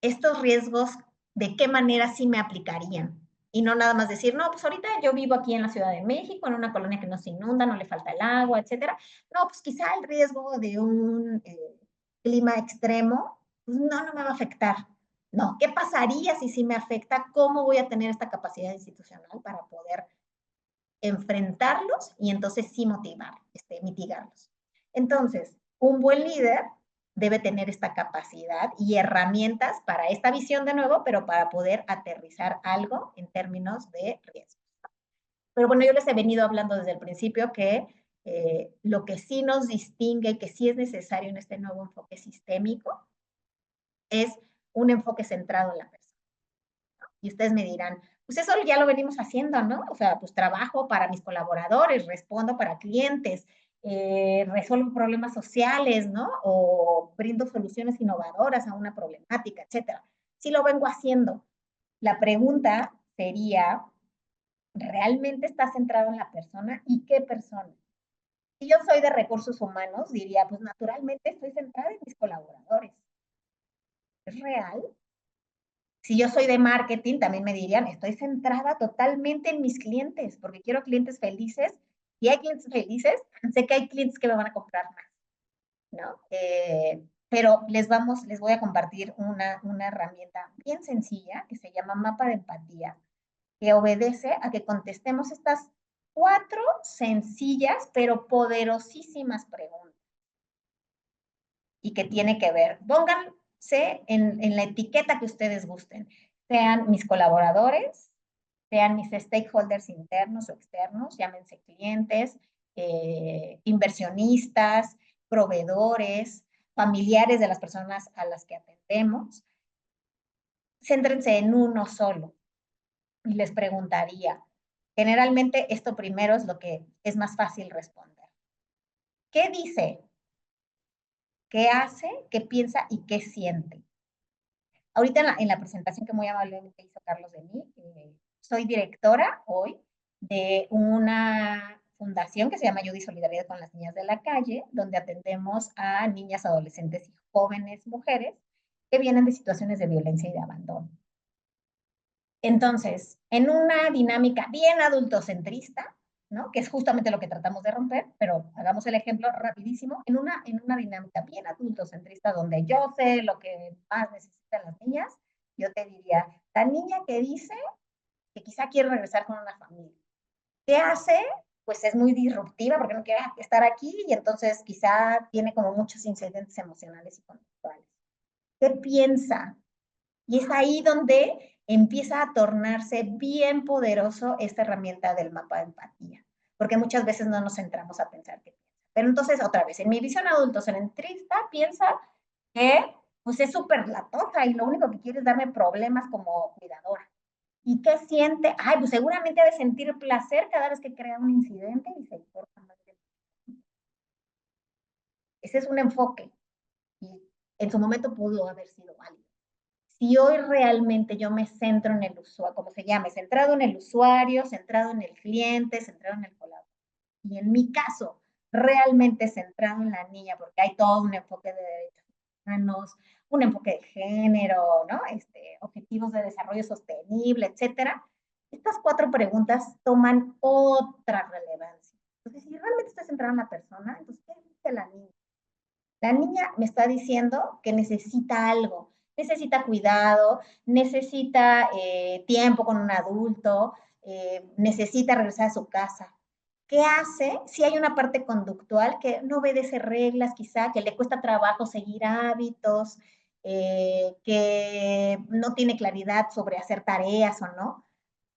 estos riesgos, ¿de qué manera sí me aplicarían? Y no nada más decir, no, pues ahorita yo vivo aquí en la Ciudad de México, en una colonia que no se inunda, no le falta el agua, etcétera. No, pues quizá el riesgo de un clima extremo, pues no me va a afectar. No, ¿qué pasaría si sí me afecta? ¿Cómo voy a tener esta capacidad institucional para poder enfrentarlos y entonces sí mitigarlos? Entonces, un buen líder debe tener esta capacidad y herramientas para esta visión de nuevo, pero para poder aterrizar algo en términos de riesgo. Pero bueno, yo les he venido hablando desde el principio que Lo que sí nos distingue, que sí es necesario en este nuevo enfoque sistémico, es un enfoque centrado en la persona. Y ustedes me dirán, pues eso ya lo venimos haciendo, ¿no? O sea, pues trabajo para mis colaboradores, respondo para clientes, resuelvo problemas sociales, ¿no? O brindo soluciones innovadoras a una problemática, etcétera. Sí lo vengo haciendo. La pregunta sería, ¿realmente está centrado en la persona? ¿Y qué persona? Si yo soy de recursos humanos, diría, pues naturalmente estoy centrada en mis colaboradores. ¿Es real? Si yo soy de marketing, también me dirían, estoy centrada totalmente en mis clientes, porque quiero clientes felices. Y hay clientes felices, sé que hay clientes que me van a comprar más, ¿no? Pero les voy a compartir una herramienta bien sencilla que se llama mapa de empatía, que obedece a que contestemos estas 4 sencillas pero poderosísimas preguntas. Y que tiene que ver, pónganse en la etiqueta que ustedes gusten, sean mis colaboradores, sean mis stakeholders internos o externos, llámense clientes, inversionistas, proveedores, familiares de las personas a las que atendemos. Céntrense en uno solo y les preguntaría, generalmente esto primero es lo que es más fácil responder. ¿Qué dice? ¿Qué hace? ¿Qué piensa? ¿Y qué siente? Ahorita en la presentación que muy amablemente hizo Carlos de mí, soy directora hoy de una fundación que se llama Ayuda y Solidaridad con las Niñas de la Calle, donde atendemos a niñas, adolescentes y jóvenes mujeres que vienen de situaciones de violencia y de abandono. Entonces, en una dinámica bien adultocentrista, ¿no? Que es justamente lo que tratamos de romper, pero hagamos el ejemplo rapidísimo, en una dinámica bien adultocentrista donde yo sé lo que más necesitan las niñas, yo te diría, la niña que dice que quizá quiere regresar con una familia, ¿qué hace? Pues es muy disruptiva porque no quiere estar aquí y entonces quizá tiene como muchos incidentes emocionales y conductuales. ¿Qué piensa? Y es ahí donde empieza a tornarse bien poderoso esta herramienta del mapa de empatía, porque muchas veces no nos centramos a pensar qué piensa. Pero entonces, otra vez, en mi visión adultocentrista, piensa que pues es súper latosa y lo único que quiere es darme problemas como cuidadora. ¿Y qué siente? Ay, pues seguramente ha de sentir placer cada vez que crea un incidente y se importa más. Ese es un enfoque y en su momento pudo haber sido válido. Si hoy realmente yo me centro en el usuario, como se llame, centrado en el usuario, centrado en el cliente, centrado en el colaborador, y en mi caso, realmente centrado en la niña, porque hay todo un enfoque de derechos humanos, un enfoque de género, ¿no? Objetivos de desarrollo sostenible, etcétera. Estas 4 preguntas toman otra relevancia. Entonces, si realmente estoy centrado en la persona, entonces, ¿qué dice la niña? La niña me está diciendo que necesita algo, necesita cuidado, necesita tiempo con un adulto, necesita regresar a su casa. ¿Qué hace si hay una parte conductual que no obedece reglas, quizá, que le cuesta trabajo seguir hábitos, que no tiene claridad sobre hacer tareas o no?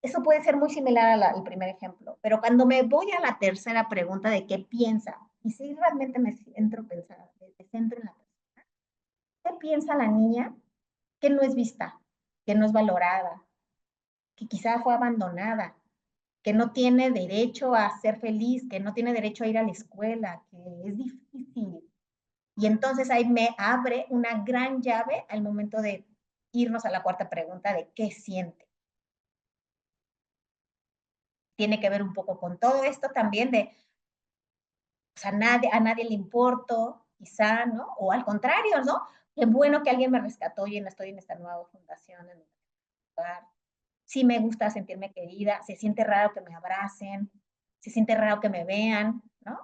Eso puede ser muy similar al primer ejemplo, pero cuando me voy a la tercera pregunta de qué piensa, y si realmente me centro en la persona, ¿qué piensa la niña que no es vista, que no es valorada, que quizá fue abandonada, que no tiene derecho a ser feliz, que no tiene derecho a ir a la escuela, que es difícil? Y entonces ahí me abre una gran llave al momento de irnos a la cuarta pregunta de qué siente. Tiene que ver un poco con todo esto también de, pues a nadie le importo, quizá, ¿no? O al contrario, ¿no? Qué bueno que alguien me rescató y estoy en esta nueva fundación, en este lugar. Sí me gusta sentirme querida, se siente raro que me abracen, se siente raro que me vean, ¿no?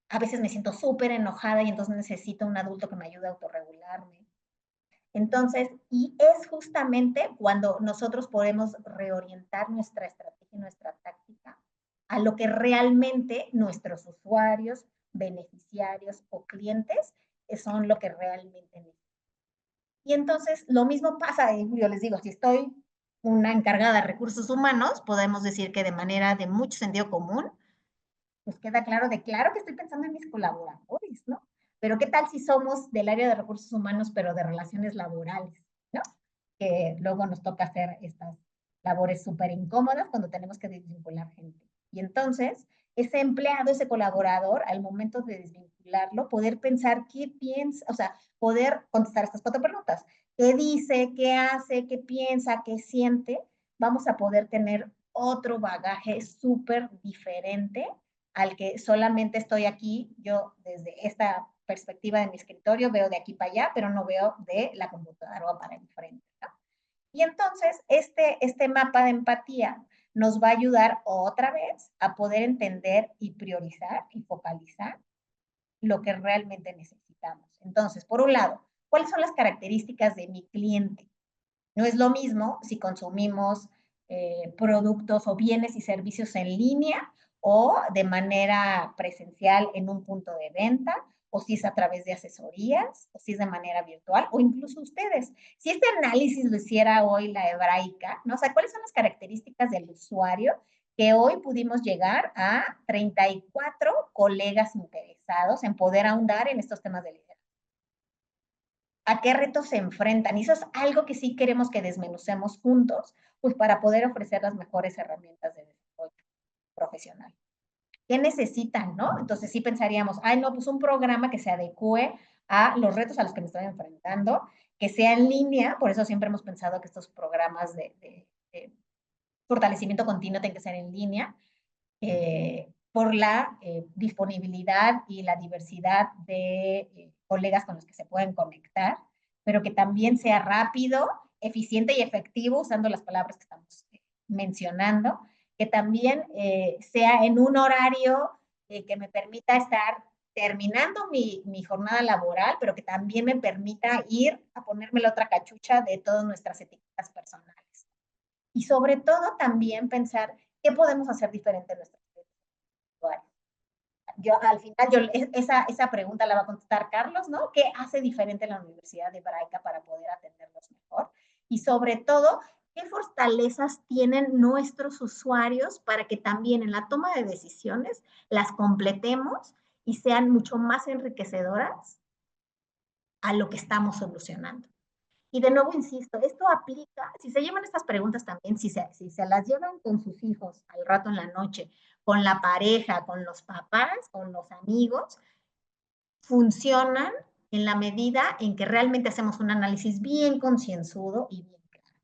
A veces me siento súper enojada y entonces necesito un adulto que me ayude a autorregularme. Entonces, y es justamente cuando nosotros podemos reorientar nuestra estrategia y nuestra táctica a lo que realmente nuestros usuarios, beneficiarios o clientes son lo que realmente necesitan. Y entonces lo mismo pasa, yo les digo, si estoy una encargada de recursos humanos, podemos decir que de manera de mucho sentido común, pues queda claro claro que estoy pensando en mis colaboradores, ¿no? Pero ¿qué tal si somos del área de recursos humanos, pero de relaciones laborales, ¿no? Que luego nos toca hacer estas labores súper incómodas cuando tenemos que desvincular gente. Y entonces, ese empleado, ese colaborador, al momento de desvincularlo, poder pensar qué piensa, o sea, poder contestar estas 4 preguntas. ¿Qué dice? ¿Qué hace? ¿Qué piensa? ¿Qué siente? Vamos a poder tener otro bagaje súper diferente al que solamente estoy aquí, yo desde esta perspectiva de mi escritorio veo de aquí para allá, pero no veo de la computadora para enfrente, ¿no? Y entonces este mapa de empatía nos va a ayudar otra vez a poder entender y priorizar y focalizar lo que realmente necesitamos. Entonces, por un lado, ¿cuáles son las características de mi cliente? No es lo mismo si consumimos productos o bienes y servicios en línea o de manera presencial en un punto de venta, o si es a través de asesorías, o si es de manera virtual, o incluso ustedes. Si este análisis lo hiciera hoy la Hebraica, ¿no? O sea, ¿cuáles son las características del usuario? Que hoy pudimos llegar a 34 colegas interesados en poder ahondar en estos temas de liderazgo. ¿A qué retos se enfrentan? Y eso es algo que sí queremos que desmenucemos juntos, pues para poder ofrecer las mejores herramientas de desarrollo profesional. ¿Qué necesitan, no? Entonces sí pensaríamos, ay, no, pues un programa que se adecue a los retos a los que me estoy enfrentando, que sea en línea, por eso siempre hemos pensado que estos programas de fortalecimiento continuo tienen que ser en línea, por la disponibilidad y la diversidad de colegas con los que se pueden conectar, pero que también sea rápido, eficiente y efectivo, usando las palabras que estamos mencionando, que también sea en un horario que me permita estar terminando mi jornada laboral, pero que también me permita ir a ponerme la otra cachucha de todas nuestras etiquetas personales. Y sobre todo también pensar qué podemos hacer diferente en nuestras usuarios. Yo, al final, esa pregunta la va a contestar Carlos, ¿no? ¿Qué hace diferente la Universidad de Hebraica para poder atenderlos mejor? Y sobre todo, ¿qué fortalezas tienen nuestros usuarios para que también en la toma de decisiones las completemos y sean mucho más enriquecedoras a lo que estamos solucionando? Y de nuevo, insisto, esto aplica, si se llevan estas preguntas también, si se las llevan con sus hijos al rato en la noche, con la pareja, con los papás, con los amigos, funcionan en la medida en que realmente hacemos un análisis bien concienzudo y bien claro.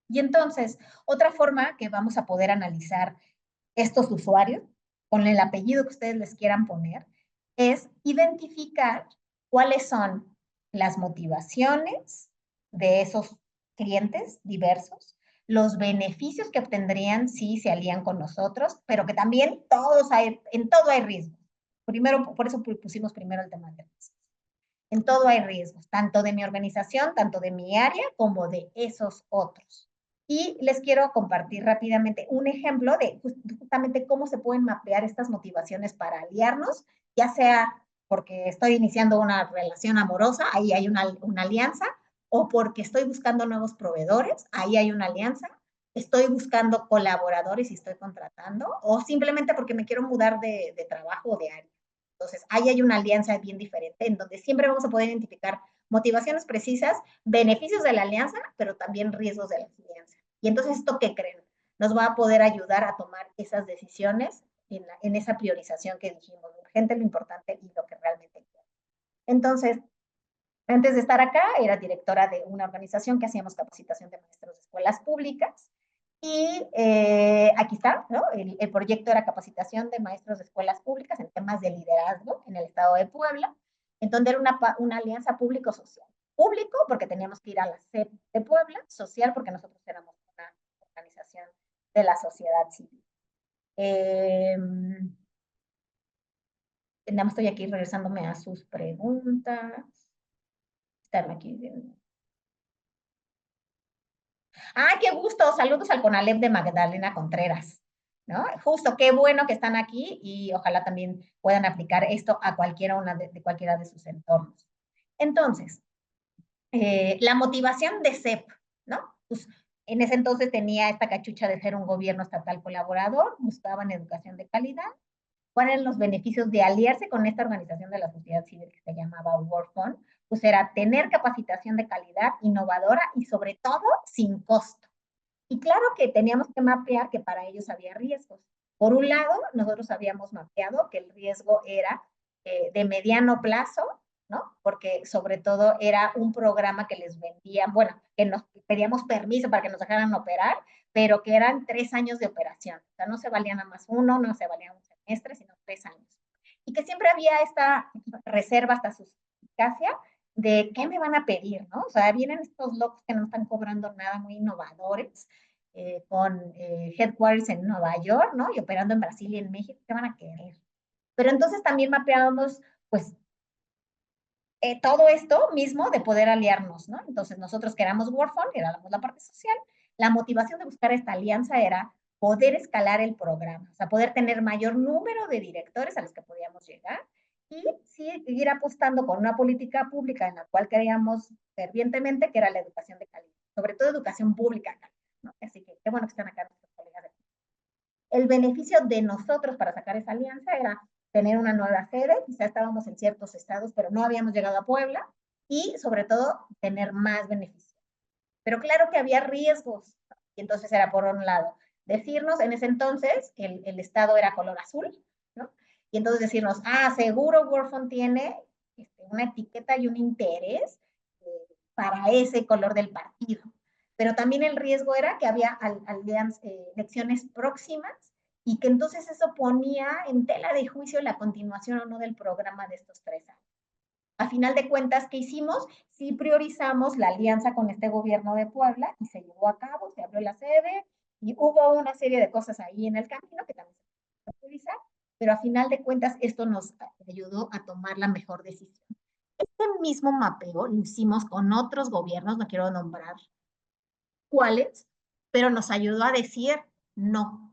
Y entonces, otra forma que vamos a poder analizar estos usuarios, con el apellido que ustedes les quieran poner, es identificar cuáles son las motivaciones de esos clientes diversos, los beneficios que obtendrían si se alían con nosotros, pero que también en todo hay riesgos. Primero, por eso pusimos primero el tema de riesgos. En todo hay riesgos, tanto de mi organización, tanto de mi área, como de esos otros. Y les quiero compartir rápidamente un ejemplo de justamente cómo se pueden mapear estas motivaciones para aliarnos, ya sea porque estoy iniciando una relación amorosa, ahí hay una alianza, o porque estoy buscando nuevos proveedores, ahí hay una alianza, estoy buscando colaboradores y estoy contratando, o simplemente porque me quiero mudar de trabajo o de área. Entonces, ahí hay una alianza bien diferente, en donde siempre vamos a poder identificar motivaciones precisas, beneficios de la alianza, pero también riesgos de la alianza. Y entonces, ¿esto qué creen? Nos va a poder ayudar a tomar esas decisiones en esa priorización que dijimos, lo urgente, lo importante y lo que realmente quiero. Entonces, antes de estar acá, era directora de una organización que hacíamos capacitación de maestros de escuelas públicas. Y aquí está, ¿no? El proyecto era capacitación de maestros de escuelas públicas en temas de liderazgo en el estado de Puebla, en donde era una alianza público-social. Público, porque teníamos que ir a la SEP de Puebla, social, porque nosotros éramos una organización de la sociedad civil. Nada más estoy aquí regresándome a sus preguntas. Están aquí viendo. ¡Ah, qué gusto! Saludos al CONALEP de Magdalena Contreras, ¿no? Justo, qué bueno que están aquí y ojalá también puedan aplicar esto a cualquiera de sus entornos. Entonces, la motivación de CEP, ¿no? Pues, en ese entonces tenía esta cachucha de ser un gobierno estatal colaborador, buscaban educación de calidad, ¿Cuáles eran los beneficios de aliarse con esta organización de la sociedad civil que se llamaba WorkFund? Pues era tener capacitación de calidad, innovadora y sobre todo sin costo. Y claro que teníamos que mapear que para ellos había riesgos. Por un lado, nosotros habíamos mapeado que el riesgo era de mediano plazo, ¿no? Porque sobre todo era un programa que les vendían, bueno, que nos pedíamos permiso para que nos dejaran operar, pero que eran 3 años de operación. O sea, no se valía nada más uno, no se valía un semestre, sino 3 años. Y que siempre había esta reserva hasta su eficacia de qué me van a pedir, ¿no? O sea, vienen estos locos que no están cobrando nada, muy innovadores, con headquarters en Nueva York, ¿no? Y operando en Brasil y en México, ¿qué van a querer? Pero entonces también mapeábamos, pues, todo esto mismo de poder aliarnos, ¿no? Entonces nosotros que éramos WorkFund, que éramos la parte social, la motivación de buscar esta alianza era poder escalar el programa, o sea, poder tener mayor número de directores a los que podíamos llegar y seguir apostando con una política pública en la cual creíamos fervientemente que era la educación de calidad, sobre todo educación pública de calidad, ¿no? Así que qué bueno que están acá nuestros colegas de el beneficio de nosotros para sacar esa alianza era tener una nueva sede, quizá estábamos en ciertos estados, pero no habíamos llegado a Puebla, y sobre todo tener más beneficios. Pero claro que había riesgos, y entonces era por un lado, decirnos en ese entonces, el estado era color azul, ¿no? Y entonces decirnos, seguro WorkFund tiene una etiqueta y un interés para ese color del partido. Pero también el riesgo era que había elecciones próximas y que entonces eso ponía en tela de juicio la continuación o no del programa de estos 3 años. A final de cuentas, ¿qué hicimos? Sí priorizamos la alianza con este gobierno de Puebla y se llevó a cabo, se abrió la sede y hubo una serie de cosas ahí en el camino que también se puede priorizar, pero a final de cuentas esto nos ayudó a tomar la mejor decisión. Este mismo mapeo lo hicimos con otros gobiernos, no quiero nombrar cuáles, pero nos ayudó a decir no.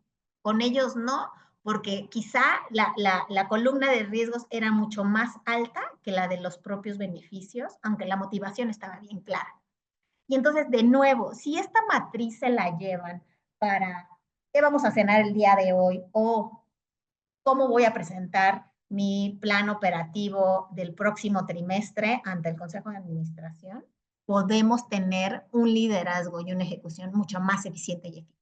Con ellos no, porque quizá la columna de riesgos era mucho más alta que la de los propios beneficios, aunque la motivación estaba bien clara. Y entonces, de nuevo, si esta matriz se la llevan para qué vamos a cenar el día de hoy o cómo voy a presentar mi plan operativo del próximo trimestre ante el Consejo de Administración, podemos tener un liderazgo y una ejecución mucho más eficiente y eficaz.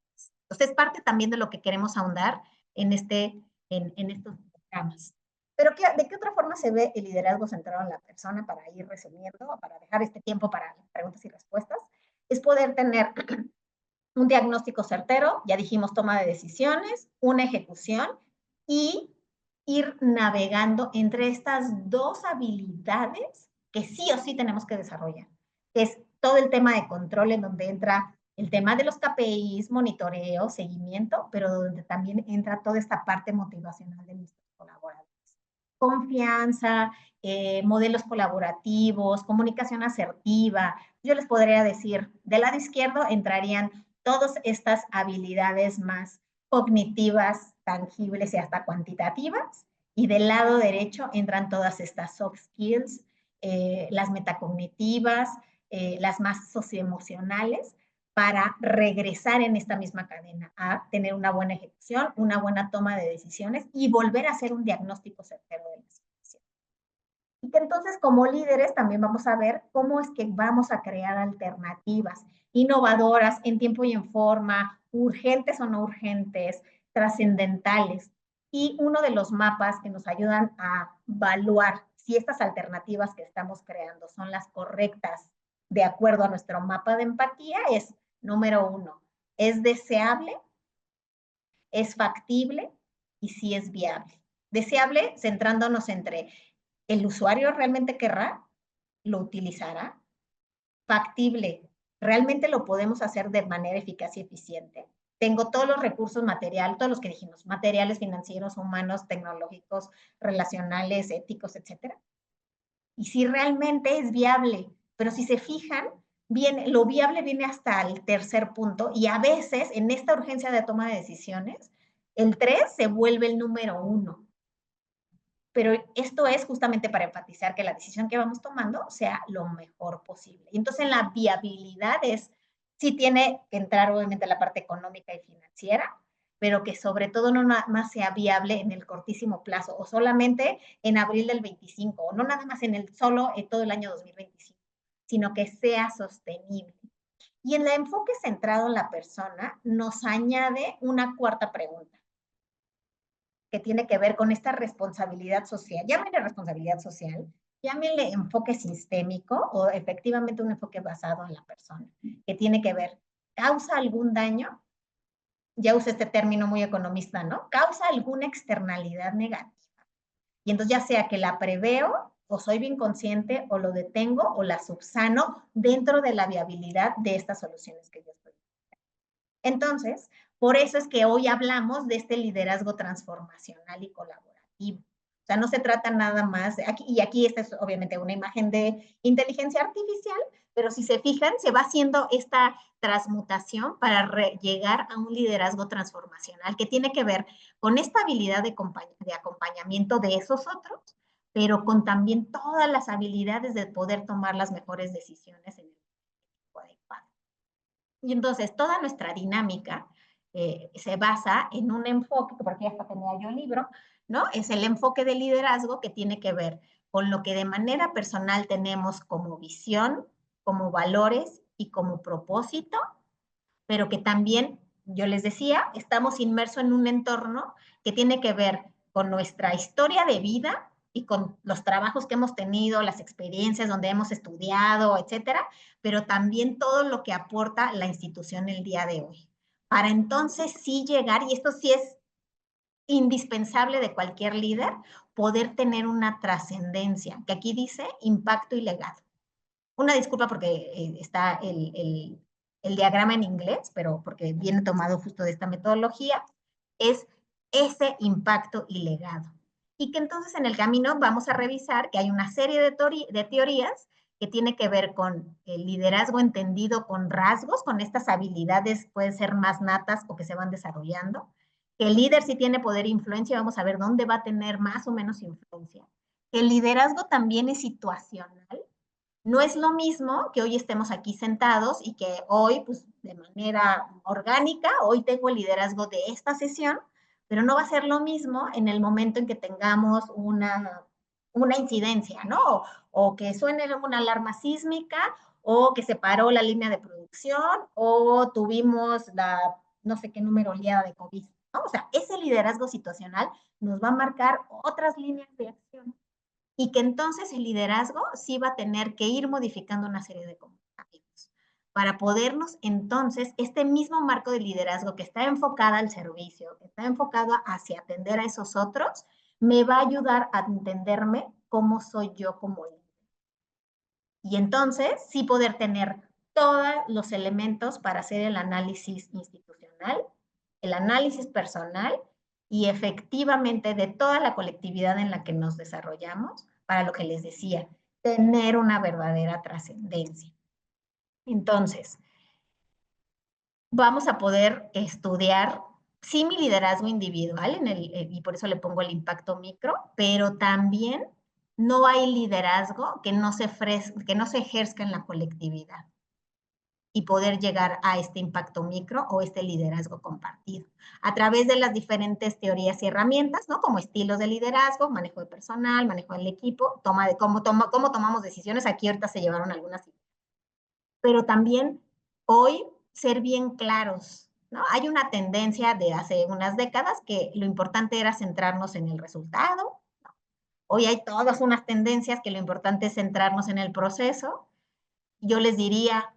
Entonces, es parte también de lo que queremos ahondar en estos programas. Pero ¿de qué otra forma se ve el liderazgo centrado en la persona para ir resumiendo, para dejar este tiempo para preguntas y respuestas? Es poder tener un diagnóstico certero, ya dijimos toma de decisiones, una ejecución y ir navegando entre estas dos habilidades que sí o sí tenemos que desarrollar. Es todo el tema de control en donde entra el tema de los KPIs, monitoreo, seguimiento, pero donde también entra toda esta parte motivacional de nuestros colaboradores. Confianza, modelos colaborativos, comunicación asertiva. Yo les podría decir, del lado izquierdo entrarían todas estas habilidades más cognitivas, tangibles y hasta cuantitativas. Y del lado derecho entran todas estas soft skills, las metacognitivas, las más socioemocionales, para regresar en esta misma cadena a tener una buena ejecución, una buena toma de decisiones y volver a hacer un diagnóstico certero de la situación. Y que entonces como líderes también vamos a ver cómo es que vamos a crear alternativas innovadoras en tiempo y en forma, urgentes o no urgentes, trascendentales. Y uno de los mapas que nos ayudan a evaluar si estas alternativas que estamos creando son las correctas de acuerdo a nuestro mapa de empatía es, número 1, ¿es deseable? ¿Es factible? Y si es viable. Deseable centrándonos entre ¿el usuario realmente querrá? ¿Lo utilizará? Factible. ¿Realmente lo podemos hacer de manera eficaz y eficiente? Tengo todos los recursos materiales, todos los que dijimos, materiales, financieros, humanos, tecnológicos, relacionales, éticos, etcétera. Y si realmente es viable, pero si se fijan, bien, lo viable viene hasta el tercer punto y a veces en esta urgencia de toma de decisiones, el 3 se vuelve el número 1. Pero esto es justamente para enfatizar que la decisión que vamos tomando sea lo mejor posible. Y entonces en la viabilidad es, sí tiene que entrar obviamente la parte económica y financiera, pero que sobre todo no nada más sea viable en el cortísimo plazo o solamente en abril del 25, o no nada más solo en todo el año 2025, sino que sea sostenible. Y en el enfoque centrado en la persona nos añade una cuarta pregunta que tiene que ver con esta responsabilidad social. Llámenle responsabilidad social, llámenle enfoque sistémico o efectivamente un enfoque basado en la persona, que tiene que ver, ¿causa algún daño? Ya usé este término muy economista, ¿no? ¿Causa alguna externalidad negativa? Y entonces ya sea que la preveo o soy bien consciente o lo detengo o la subsano dentro de la viabilidad de estas soluciones que yo estoy. Entonces, por eso es que hoy hablamos de este liderazgo transformacional y colaborativo. O sea, no se trata nada más de aquí, y aquí esta es obviamente una imagen de inteligencia artificial, pero si se fijan, se va haciendo esta transmutación para llegar a un liderazgo transformacional que tiene que ver con esta habilidad de acompañamiento de esos otros, pero con también todas las habilidades de poder tomar las mejores decisiones en el tiempo adecuado. Y entonces toda nuestra dinámica se basa en un enfoque, que por aquí hasta tenía yo el libro, ¿no? Es el enfoque de liderazgo que tiene que ver con lo que de manera personal tenemos como visión, como valores y como propósito, pero que también, yo les decía, estamos inmersos en un entorno que tiene que ver con nuestra historia de vida y con los trabajos que hemos tenido, las experiencias donde hemos estudiado, etcétera, pero también todo lo que aporta la institución el día de hoy. Para entonces sí llegar, y esto sí es indispensable de cualquier líder, poder tener una trascendencia, que aquí dice impacto y legado. Una disculpa porque está el diagrama en inglés, pero porque viene tomado justo de esta metodología, es ese impacto y legado. Y que entonces en el camino vamos a revisar que hay una serie de teorías que tiene que ver con el liderazgo entendido con rasgos, con estas habilidades pueden ser más natas o que se van desarrollando, que el líder sí tiene poder e influencia, vamos a ver dónde va a tener más o menos influencia. El liderazgo también es situacional. No es lo mismo que hoy estemos aquí sentados y que hoy, pues de manera orgánica, hoy tengo el liderazgo de esta sesión, pero no va a ser lo mismo en el momento en que tengamos una incidencia, ¿no? O que suene una alarma sísmica, o que se paró la línea de producción, o tuvimos la no sé qué número oleada de COVID, ¿no? O sea, ese liderazgo situacional nos va a marcar otras líneas de acción y que entonces el liderazgo sí va a tener que ir modificando una serie de comportamientos para podernos entonces, este mismo marco de liderazgo que está enfocado al servicio, que está enfocado hacia atender a esos otros, me va a ayudar a entenderme cómo soy yo como líder. Y entonces sí poder tener todos los elementos para hacer el análisis institucional, el análisis personal y efectivamente de toda la colectividad en la que nos desarrollamos, para lo que les decía, tener una verdadera trascendencia. Entonces, vamos a poder estudiar, sí, mi liderazgo individual, y por eso le pongo el impacto micro, pero también no hay liderazgo que no se ejerzca en la colectividad y poder llegar a este impacto micro o este liderazgo compartido a través de las diferentes teorías y herramientas, ¿no? Como estilos de liderazgo, manejo de personal, manejo del equipo, cómo tomamos decisiones. Aquí ahorita se llevaron algunas. Pero también hoy ser bien claros, ¿no? Hay una tendencia de hace unas décadas que lo importante era centrarnos en el resultado. Hoy hay todas unas tendencias que lo importante es centrarnos en el proceso. Yo les diría,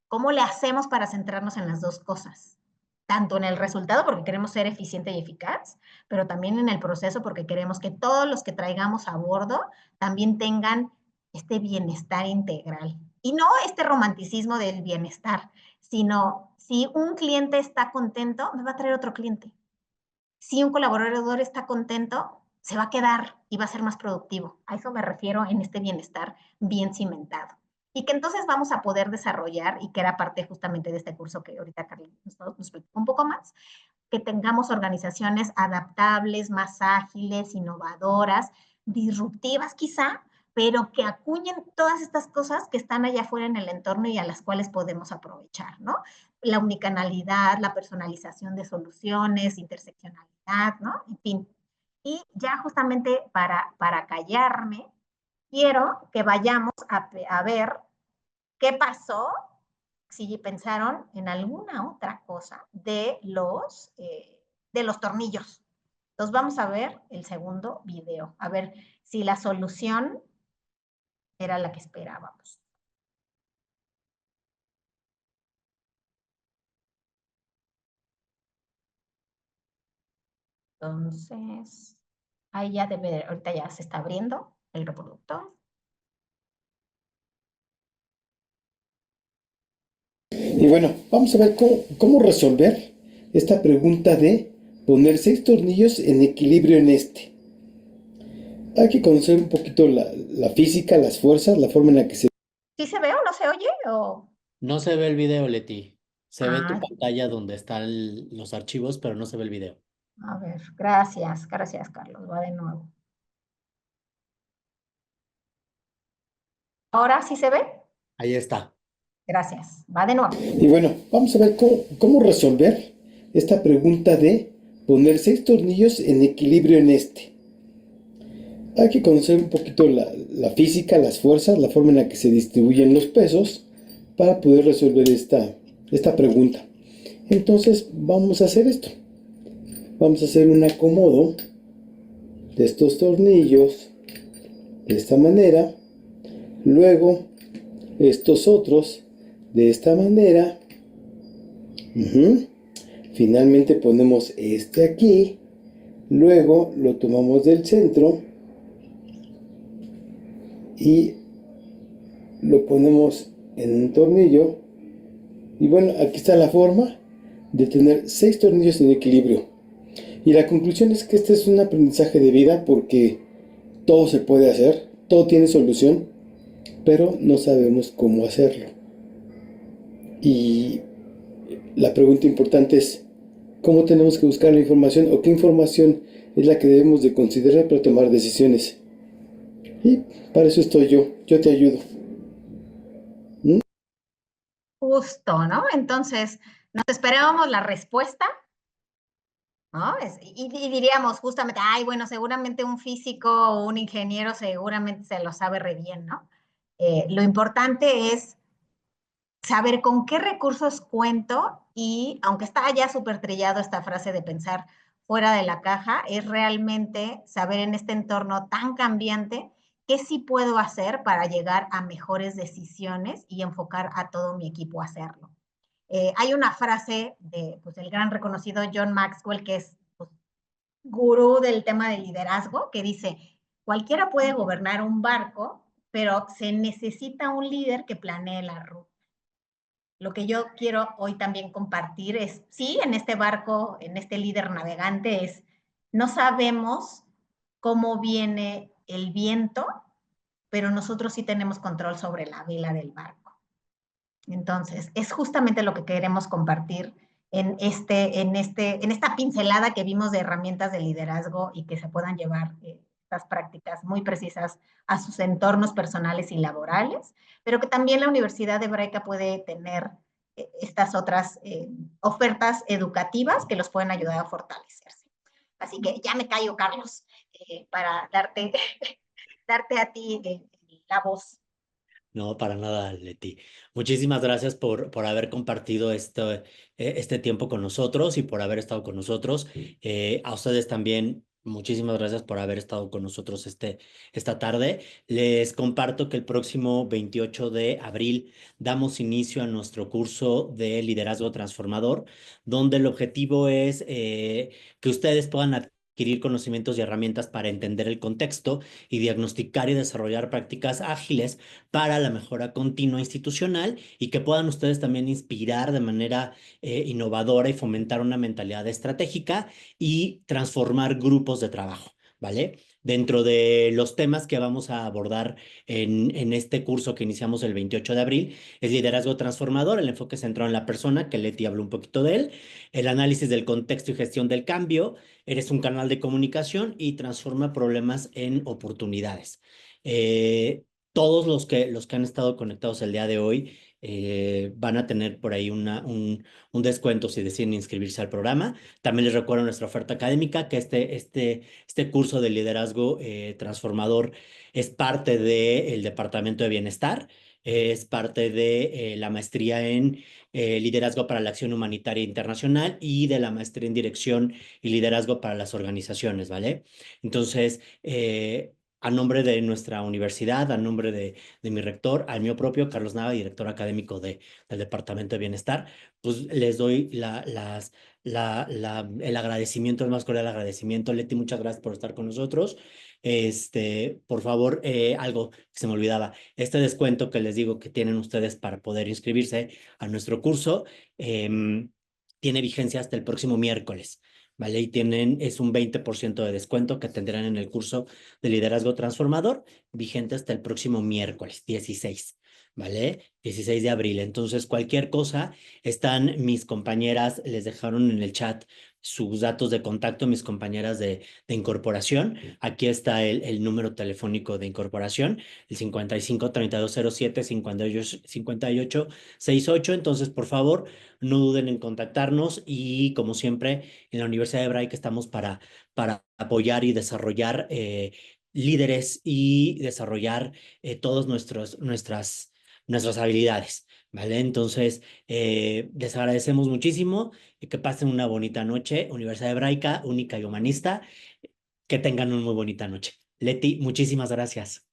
¿cómo le hacemos para centrarnos en las dos cosas? Tanto en el resultado, porque queremos ser eficiente y eficaz, pero también en el proceso, porque queremos que todos los que traigamos a bordo también tengan este bienestar integral. Y no este romanticismo del bienestar, sino si un cliente está contento, me va a traer otro cliente. Si un colaborador está contento, se va a quedar y va a ser más productivo. A eso me refiero en este bienestar bien cimentado. Y que entonces vamos a poder desarrollar, y que era parte justamente de este curso que ahorita Carly nos explicó un poco más, que tengamos organizaciones adaptables, más ágiles, innovadoras, disruptivas quizá, pero que acuñen todas estas cosas que están allá afuera en el entorno y a las cuales podemos aprovechar, ¿no? La unicanalidad, la personalización de soluciones, interseccionalidad, ¿no? En fin. Y ya justamente para callarme, quiero que vayamos a ver qué pasó si pensaron en alguna otra cosa de los tornillos. Entonces vamos a ver el segundo video, a ver si la solución era la que esperábamos. Entonces, ahí ya debe, ahorita ya se está abriendo el reproductor. Y bueno, vamos a ver cómo resolver esta pregunta de poner 6 tornillos en equilibrio en este. Hay que conocer un poquito la física, las fuerzas, la forma en la que se... ¿Sí se ve o no se oye? O... No se ve el video, Leti. Se ve tu Ah, pantalla donde están los archivos, pero no se ve el video. a ver, gracias, gracias, Carlos. Va de nuevo. ¿Ahora sí se ve? Ahí está. Gracias. Va de nuevo. Y bueno, vamos a ver cómo resolver esta pregunta de poner 6 tornillos en equilibrio en este. Hay que conocer un poquito la física, las fuerzas, la forma en la que se distribuyen los pesos para poder resolver esta pregunta. Entonces vamos a hacer esto. Vamos a hacer un acomodo de estos tornillos de esta manera. Luego estos otros de esta manera. Finalmente ponemos este aquí. Luego lo tomamos del centro y lo ponemos en un tornillo. Y bueno, aquí está la forma de tener 6 tornillos en equilibrio. Y la conclusión es que este es un aprendizaje de vida porque todo se puede hacer, todo tiene solución, pero no sabemos cómo hacerlo. Y la pregunta importante es, ¿cómo tenemos que buscar la información o qué información es la que debemos de considerar para tomar decisiones? Y para eso estoy yo te ayudo. Justo, ¿no? Entonces, nos esperábamos la respuesta, ¿no? Y diríamos justamente, ay, bueno, seguramente un físico o un ingeniero seguramente se lo sabe re bien, ¿no? Lo importante es saber con qué recursos cuento y aunque está ya súper trillado esta frase de pensar fuera de la caja, es realmente saber en este entorno tan cambiante qué sí puedo hacer para llegar a mejores decisiones y enfocar a todo mi equipo a hacerlo. Hay una frase de pues, el gran reconocido John Maxwell, que es pues, gurú del tema de liderazgo, que dice, cualquiera puede gobernar un barco, pero se necesita un líder que planee la ruta. Lo que yo quiero hoy también compartir es, sí, en este barco, en este líder navegante, es, no sabemos cómo viene el viento, pero nosotros sí tenemos control sobre la vela del barco. Entonces, es justamente lo que queremos compartir en esta pincelada que vimos de herramientas de liderazgo y que se puedan llevar estas prácticas muy precisas a sus entornos personales y laborales, pero que también la Universidad Hebraica puede tener estas otras ofertas educativas que los pueden ayudar a fortalecerse. Así que ya me callo, Carlos, para darte a ti la voz. No, para nada, Leti. Muchísimas gracias por haber compartido este tiempo con nosotros y por haber estado con nosotros. A ustedes también, muchísimas gracias por haber estado con nosotros esta tarde. Les comparto que el próximo 28 de abril damos inicio a nuestro curso de liderazgo transformador, donde el objetivo es que ustedes puedan adquirir conocimientos y herramientas para entender el contexto y diagnosticar y desarrollar prácticas ágiles para la mejora continua institucional y que puedan ustedes también inspirar de manera innovadora y fomentar una mentalidad estratégica y transformar grupos de trabajo, ¿vale? Dentro de los temas que vamos a abordar en este curso que iniciamos el 28 de abril, es liderazgo transformador, el enfoque centrado en la persona, que Leti habló un poquito de él, el análisis del contexto y gestión del cambio, eres un canal de comunicación y transforma problemas en oportunidades. Todos los que han estado conectados el día de hoy van a tener por ahí un descuento si deciden inscribirse al programa. También les recuerdo nuestra oferta académica, que este curso de liderazgo transformador es parte del Departamento de Bienestar, es parte de la maestría en liderazgo para la acción humanitaria internacional y de la maestría en dirección y liderazgo para las organizaciones, ¿vale? Entonces, a nombre de nuestra universidad, a nombre de mi rector, al mío propio, Carlos Nava, director académico del Departamento de Bienestar, pues les doy el agradecimiento, el más cordial agradecimiento. Leti, muchas gracias por estar con nosotros. Por favor, algo que se me olvidaba, este descuento que les digo que tienen ustedes para poder inscribirse a nuestro curso, tiene vigencia hasta el próximo miércoles. ¿Vale? Y es un 20% de descuento que tendrán en el curso de liderazgo transformador, vigente hasta el próximo miércoles 16, ¿vale? 16 de abril. Entonces, cualquier cosa, están mis compañeras, les dejaron en el chat sus datos de contacto, mis compañeras de incorporación. Aquí está el número telefónico de incorporación, el 55 3207 5868. Entonces, por favor, no duden en contactarnos y, como siempre, en la Universidad de Hebraica estamos para apoyar y desarrollar líderes y desarrollar todas nuestras habilidades, ¿vale? Entonces, les agradecemos muchísimo y que pasen una bonita noche. Universidad Hebraica, única y humanista, que tengan una muy bonita noche. Leti, muchísimas gracias.